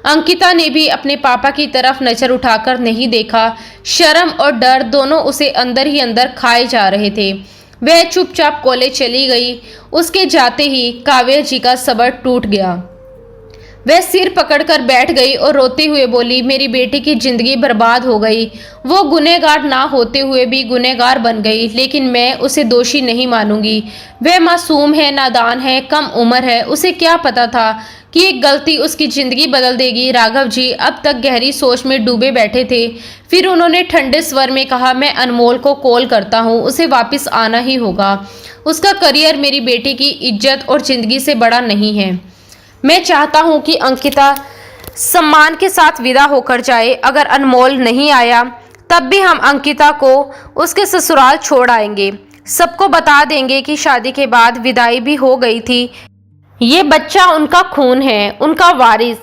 Speaker 1: अंकिता ने भी अपने पापा की तरफ नज़र उठाकर नहीं देखा। शर्म और डर दोनों उसे अंदर ही अंदर खाए जा रहे थे। वह चुपचाप कॉलेज चली गई। उसके जाते ही काव्या जी का सब्र टूट गया। वह सिर पकड़कर बैठ गई और रोते हुए बोली, मेरी बेटी की जिंदगी बर्बाद हो गई। वो गुनहगार ना होते हुए भी गुनहगार बन गई, लेकिन मैं उसे दोषी नहीं मानूंगी। वह मासूम है, नादान है, कम उम्र है। उसे क्या पता था कि एक गलती उसकी जिंदगी बदल देगी। राघव जी अब तक गहरी सोच में डूबे बैठे थे। फिर उन्होंने ठंडे स्वर में कहा, मैं अनमोल को कॉल करता हूँ, उसे वापस आना ही होगा। उसका करियर मेरी बेटी की इज्जत और जिंदगी से बड़ा नहीं है। मैं चाहता हूँ कि अंकिता सम्मान के साथ विदा होकर जाए। अगर अनमोल नहीं आया तब भी हम अंकिता को उसके ससुराल छोड़ आएंगे। सबको बता देंगे कि शादी के बाद विदाई भी हो गई थी। ये बच्चा उनका खून है, उनका वारिस,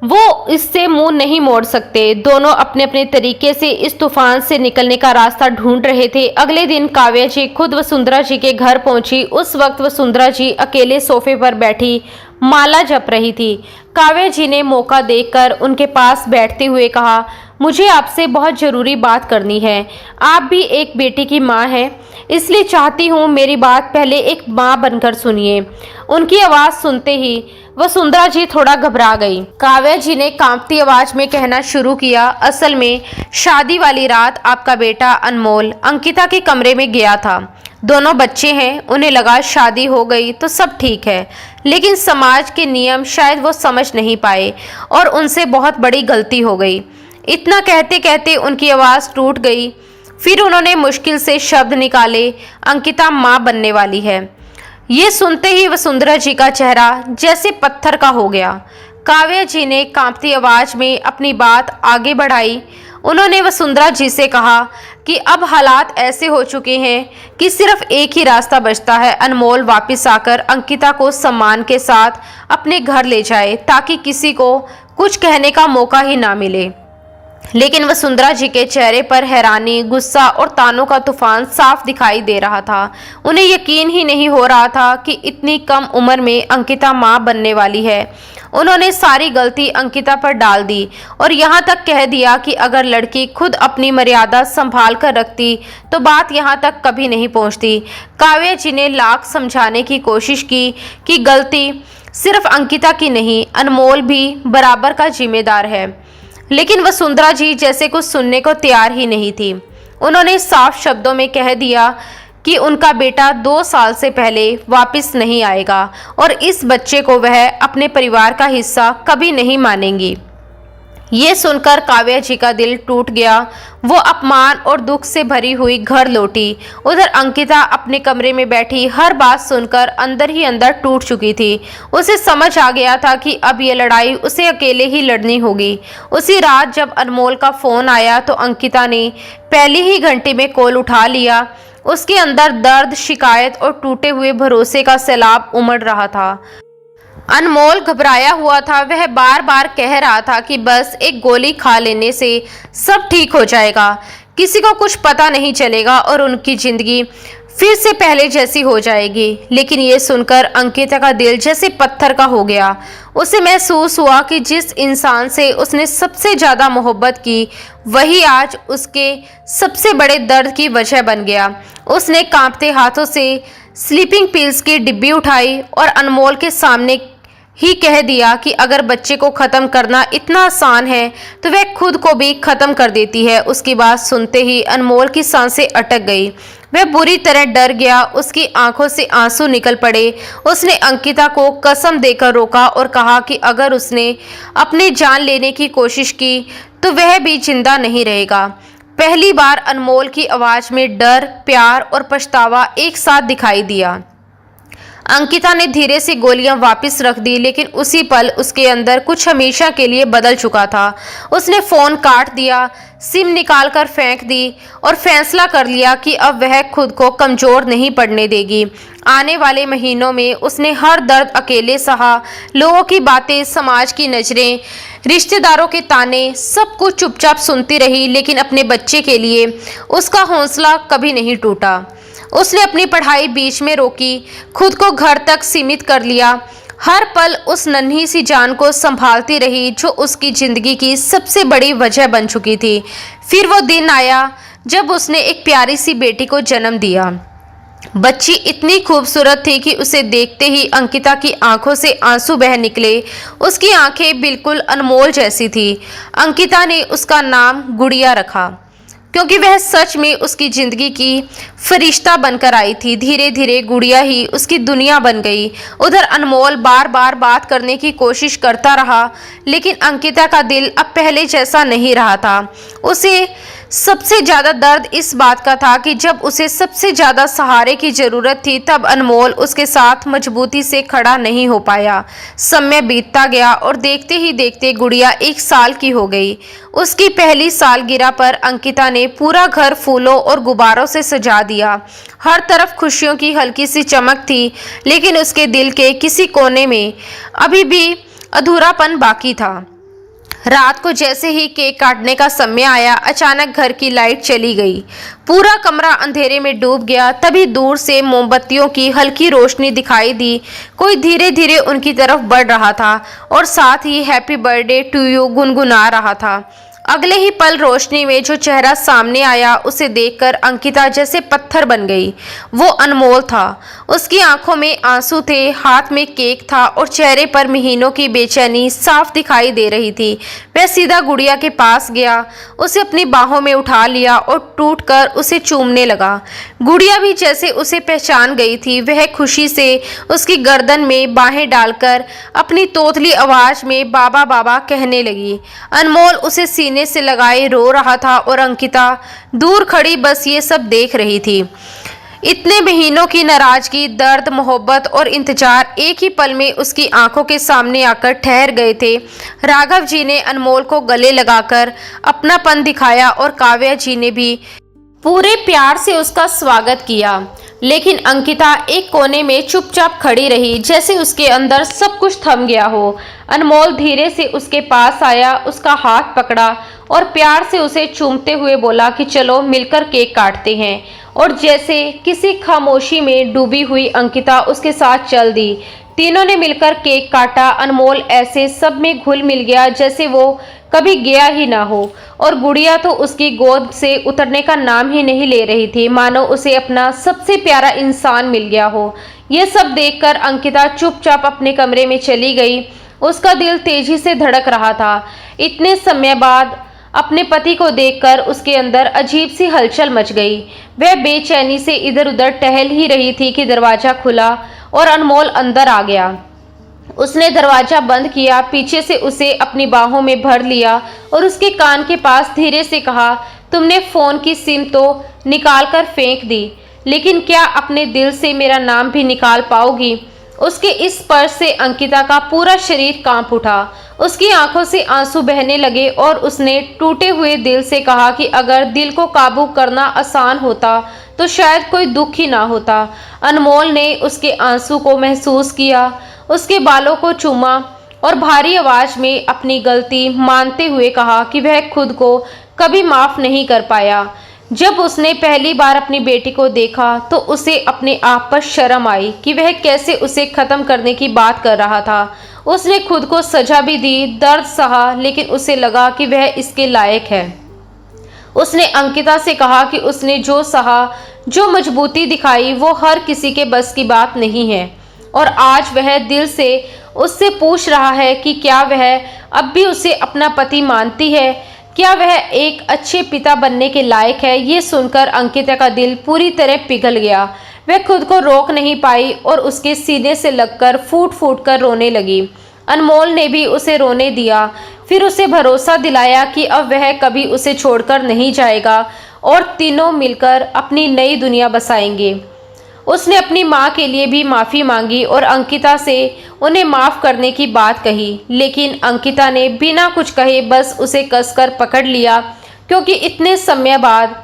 Speaker 1: वो इससे मुंह नहीं मोड़ सकते। दोनों अपने अपने तरीके से इस तूफान से निकलने का रास्ता ढूंढ रहे थे। अगले दिन काव्या जी खुद वसुंधरा जी के घर पहुंची। उस वक्त वसुंधरा जी अकेले सोफे पर बैठी माला जप रही थी। काव्या जी ने मौका देखकर उनके पास बैठते हुए कहा, मुझे आपसे बहुत ज़रूरी बात करनी है। आप भी एक बेटी की माँ हैं, इसलिए चाहती हूँ मेरी बात पहले एक माँ बनकर सुनिए। उनकी आवाज़ सुनते ही वसुंधरा जी थोड़ा घबरा गई। काव्या जी ने कांपती आवाज में कहना शुरू किया, असल में शादी वाली रात आपका बेटा अनमोल अंकिता के कमरे में गया था। दोनों बच्चे हैं, उन्हें लगा शादी हो गई तो सब ठीक है, लेकिन समाज के नियम शायद वो समझ नहीं पाए और उनसे बहुत बड़ी गलती हो गई। इतना कहते कहते उनकी आवाज़ टूट गई। फिर उन्होंने मुश्किल से शब्द निकाले, अंकिता माँ बनने वाली है। ये सुनते ही वसुंधरा जी का चेहरा जैसे पत्थर का हो गया। काव्या जी ने कांपती आवाज में अपनी बात आगे बढ़ाई। उन्होंने वसुंधरा जी से कहा कि अब हालात ऐसे हो चुके हैं कि सिर्फ एक ही रास्ता बचता है, अनमोल वापस आकर अंकिता को सम्मान के साथ अपने घर ले जाए ताकि किसी को कुछ कहने का मौका ही ना मिले। लेकिन वसुंधरा जी के चेहरे पर हैरानी, गुस्सा और तानों का तूफान साफ दिखाई दे रहा था। उन्हें यकीन ही नहीं हो रहा था कि इतनी कम उम्र में अंकिता माँ बनने वाली है। उन्होंने सारी गलती अंकिता पर डाल दी और यहाँ तक कह दिया कि अगर लड़की खुद अपनी मर्यादा संभाल कर रखती तो बात यहाँ तक कभी नहीं पहुँचती। काव्या जी ने लाख समझाने की कोशिश की कि गलती सिर्फ अंकिता की नहीं, अनमोल भी बराबर का जिम्मेदार है, लेकिन वसुंधरा जी जैसे कुछ सुनने को तैयार ही नहीं थी। उन्होंने साफ शब्दों में कह दिया कि उनका बेटा 2 साल से पहले वापस नहीं आएगा और इस बच्चे को वह अपने परिवार का हिस्सा कभी नहीं मानेंगी। ये सुनकर काव्या जी का दिल टूट गया। वो अपमान और दुख से भरी हुई घर लौटी। उधर अंकिता अपने कमरे में बैठी हर बात सुनकर अंदर ही अंदर टूट चुकी थी। उसे समझ आ गया था कि अब ये लड़ाई उसे अकेले ही लड़नी होगी। उसी रात जब अनमोल का फ़ोन आया तो अंकिता ने पहली ही घंटे में कॉल उठा लिया। उसके अंदर दर्द, शिकायत और टूटे हुए भरोसे का सैलाब उमड़ रहा था। अनमोल घबराया हुआ था। वह बार बार कह रहा था कि बस एक गोली खा लेने से सब ठीक हो जाएगा, किसी को कुछ पता नहीं चलेगा और उनकी जिंदगी फिर से पहले जैसी हो जाएगी। लेकिन ये सुनकर अंकिता का दिल जैसे पत्थर का हो गया। उसे महसूस हुआ कि जिस इंसान से उसने सबसे ज़्यादा मोहब्बत की वही आज उसके सबसे बड़े दर्द की वजह बन गया। उसने कांपते हाथों से स्लीपिंग पिल्स की डिब्बी उठाई और अनमोल के सामने ही कह दिया कि अगर बच्चे को ख़त्म करना इतना आसान है तो वह खुद को भी ख़त्म कर देती है। उसकी बात सुनते ही अनमोल की सांसें अटक गई। वह बुरी तरह डर गया। उसकी आंखों से आंसू निकल पड़े। उसने अंकिता को कसम देकर रोका और कहा कि अगर उसने अपनी जान लेने की कोशिश की तो वह भी जिंदा नहीं रहेगा। पहली बार अनमोल की आवाज़ में डर, प्यार और पछतावा एक साथ दिखाई दिया। अंकिता ने धीरे से गोलियां वापस रख दी, लेकिन उसी पल उसके अंदर कुछ हमेशा के लिए बदल चुका था। उसने फ़ोन काट दिया, सिम निकालकर फेंक दी और फैसला कर लिया कि अब वह खुद को कमज़ोर नहीं पड़ने देगी। आने वाले महीनों में उसने हर दर्द अकेले सहा। लोगों की बातें, समाज की नज़रें, रिश्तेदारों के ताने, सब कुछ चुपचाप सुनती रही, लेकिन अपने बच्चे के लिए उसका हौसला कभी नहीं टूटा। उसने अपनी पढ़ाई बीच में रोकी, खुद को घर तक सीमित कर लिया। हर पल उस नन्ही सी जान को संभालती रही जो उसकी ज़िंदगी की सबसे बड़ी वजह बन चुकी थी। फिर वो दिन आया जब उसने एक प्यारी सी बेटी को जन्म दिया। बच्ची इतनी खूबसूरत थी कि उसे देखते ही अंकिता की आंखों से आंसू बह निकले। उसकी आंखें बिल्कुल अनमोल जैसी थी। अंकिता ने उसका नाम गुड़िया रखा क्योंकि वह सच में उसकी ज़िंदगी की फरिश्ता बनकर आई थी। धीरे धीरे गुड़िया ही उसकी दुनिया बन गई। उधर अनमोल बार बार बात करने की कोशिश करता रहा, लेकिन अंकिता का दिल अब पहले जैसा नहीं रहा था। उसे सबसे ज्यादा दर्द इस बात का था कि जब उसे सबसे ज्यादा सहारे की जरूरत थी तब अनमोल उसके साथ मजबूती से खड़ा नहीं हो पाया। समय बीतता गया और देखते ही देखते गुड़िया 1 साल की हो गई। उसकी पहली सालगिरह पर अंकिता ने पूरा घर फूलों और गुब्बारों से सजा दिया। हर तरफ खुशियों की हल्की सी चमक थी, लेकिन उसके दिल के किसी कोने में अभी भी अधूरापन बाकी था। रात को जैसे ही केक काटने का समय आया, अचानक घर की लाइट चली गई। पूरा कमरा अंधेरे में डूब गया। तभी दूर से मोमबत्तियों की हल्की रोशनी दिखाई दी। कोई धीरे धीरे उनकी तरफ बढ़ रहा था और साथ ही हैप्पी बर्थडे टू यू गुनगुना रहा था। अगले ही पल रोशनी में जो चेहरा सामने आया, उसे देखकर अंकिता जैसे पत्थर बन गई। वो अनमोल था। उसकी आंखों में आंसू थे, हाथ में केक था और चेहरे पर महीनों की बेचैनी साफ दिखाई दे रही थी। वह सीधा गुड़िया के पास गया, उसे अपनी बाहों में उठा लिया और टूटकर उसे चूमने लगा। गुड़िया भी जैसे उसे पहचान गई थी। वह खुशी से उसकी गर्दन में बाहें डालकर अपनी तोतली आवाज में बाबा बाबा कहने लगी। अनमोल उसे सीने से लगाए रो रहा था और अंकिता दूर खड़ी बस ये सब देख रही थी। इतने महीनों की नाराजगी, दर्द, मोहब्बत और इंतजार एक ही पल में उसकी आंखों के सामने आकर ठहर गए थे। राघव जी ने अनमोल को गले लगाकर अपनापन दिखाया और काव्या जी ने भी पूरे प्यार से उसका स्वागत किया। लेकिन अंकिता एक कोने में चुपचाप खड़ी रही, जैसे उसके अंदर सब कुछ थम गया हो। अनमोल धीरे से उसके पास आया, उसका हाथ पकड़ा और प्यार से उसे चूमते हुए बोला कि चलो मिलकर केक काटते हैं। और जैसे किसी खामोशी में डूबी हुई अंकिता उसके साथ चल दी। तीनों ने मिलकर केक काटा। अनमोल ऐसे सब में घुल मिल गया जैसे वो कभी गया ही ना हो। और गुड़िया तो उसकी गोद से उतरने का नाम ही नहीं ले रही थी, मानो उसे अपना सबसे प्यारा इंसान मिल गया हो। ये सब देखकर अंकिता चुपचाप अपने कमरे में चली गई। उसका दिल तेजी से धड़क रहा था। इतने समय बाद अपने पति को देखकर उसके अंदर अजीब सी हलचल मच गई। वह बेचैनी से इधर उधर टहल ही रही थी कि दरवाजा खुला और अनमोल अंदर आ गया। उसने दरवाजा बंद किया, पीछे से उसे अपनी बाहों में भर लिया और उसके कान के पास धीरे से कहा, तुमने फोन की सिम तो निकाल कर फेंक दी, लेकिन क्या अपने दिल से मेरा नाम भी निकाल पाओगी? उसके इस स्पर्श से अंकिता का पूरा शरीर कांप उठा। उसकी आंखों से आंसू बहने लगे और उसने टूटे हुए दिल से कहा कि अगर दिल को काबू करना आसान होता तो शायद कोई दुख ही ना होता। अनमोल ने उसके आंसू को महसूस किया, उसके बालों को चूमा और भारी आवाज में अपनी गलती मानते हुए कहा कि वह खुद को कभी माफ नहीं कर पाया। जब उसने पहली बार अपनी बेटी को देखा तो उसे अपने आप पर शर्म आई कि वह कैसे उसे खत्म करने की बात कर रहा था। उसने खुद को सजा भी दी, दर्द सहा, लेकिन उसे लगा कि वह इसके लायक है। उसने अंकिता से कहा कि उसने जो सहा, जो मजबूती दिखाई, वो हर किसी के बस की बात नहीं है। और आज वह दिल से उससे पूछ रहा है कि क्या वह अब भी उसे अपना पति मानती है, क्या वह एक अच्छे पिता बनने के लायक है। ये सुनकर अंकिता का दिल पूरी तरह पिघल गया। वह खुद को रोक नहीं पाई और उसके सीने से लगकर फूट फूट कर रोने लगी। अनमोल ने भी उसे रोने दिया, फिर उसे भरोसा दिलाया कि अब वह कभी उसे छोड़कर नहीं जाएगा और तीनों मिलकर अपनी नई दुनिया बसाएंगे। उसने अपनी माँ के लिए भी माफ़ी मांगी और अंकिता से उन्हें माफ़ करने की बात कही, लेकिन अंकिता ने बिना कुछ कहे बस उसे कसकर पकड़ लिया, क्योंकि इतने समय बाद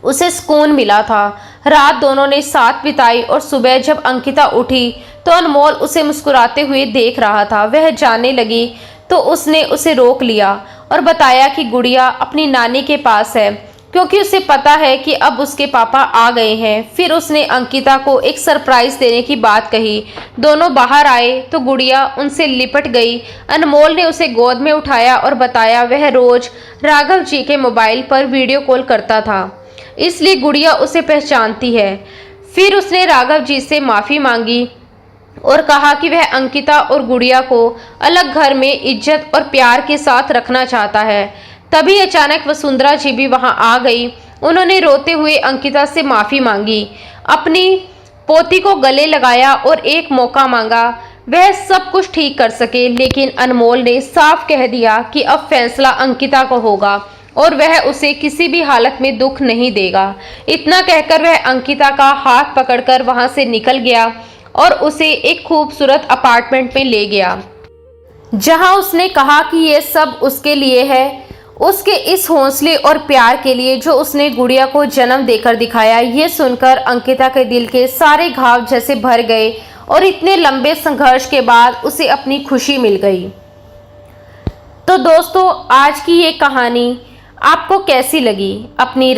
Speaker 1: उसे सुकून मिला था। रात दोनों ने साथ बिताई और सुबह जब अंकिता उठी तो अनमोल उसे मुस्कुराते हुए देख रहा था। वह जाने लगी तो उसने उसे रोक लिया और बताया कि गुड़िया अपनी नानी के पास है, क्योंकि उसे पता है कि अब उसके पापा आ गए हैं। फिर उसने अंकिता को एक सरप्राइज देने की बात कही। दोनों बाहर आए तो गुड़िया उनसे लिपट गई। अनमोल ने उसे गोद में उठाया और बताया वह रोज राघव जी के मोबाइल पर वीडियो कॉल करता था, इसलिए गुड़िया उसे पहचानती है। फिर उसने राघव जी से माफ़ी मांगी और कहा कि वह अंकिता और गुड़िया को अलग घर में इज्जत और प्यार के साथ रखना चाहता है। तभी अचानक वसुंधरा जी भी वहां आ गई। उन्होंने रोते हुए अंकिता से माफ़ी मांगी, अपनी पोती को गले लगाया और एक मौका मांगा वह सब कुछ ठीक कर सके। लेकिन अनमोल ने साफ कह दिया कि अब फैसला अंकिता को होगा। और वह उसे किसी भी हालत में दुख नहीं देगा। इतना कहकर वह अंकिता का हाथ पकड़कर वहां से निकल गया और उसे एक खूबसूरत अपार्टमेंट में ले गया, जहां उसने कहा कि ये सब उसके लिए है, उसके इस हौसले और प्यार के लिए जो उसने गुड़िया को जन्म देकर दिखाया। ये सुनकर अंकिता के दिल के सारे घाव जैसे भर गए और इतने लंबे संघर्ष के बाद उसे अपनी खुशी मिल गई। तो दोस्तों, आज की ये कहानी आपको कैसी लगी? अपनी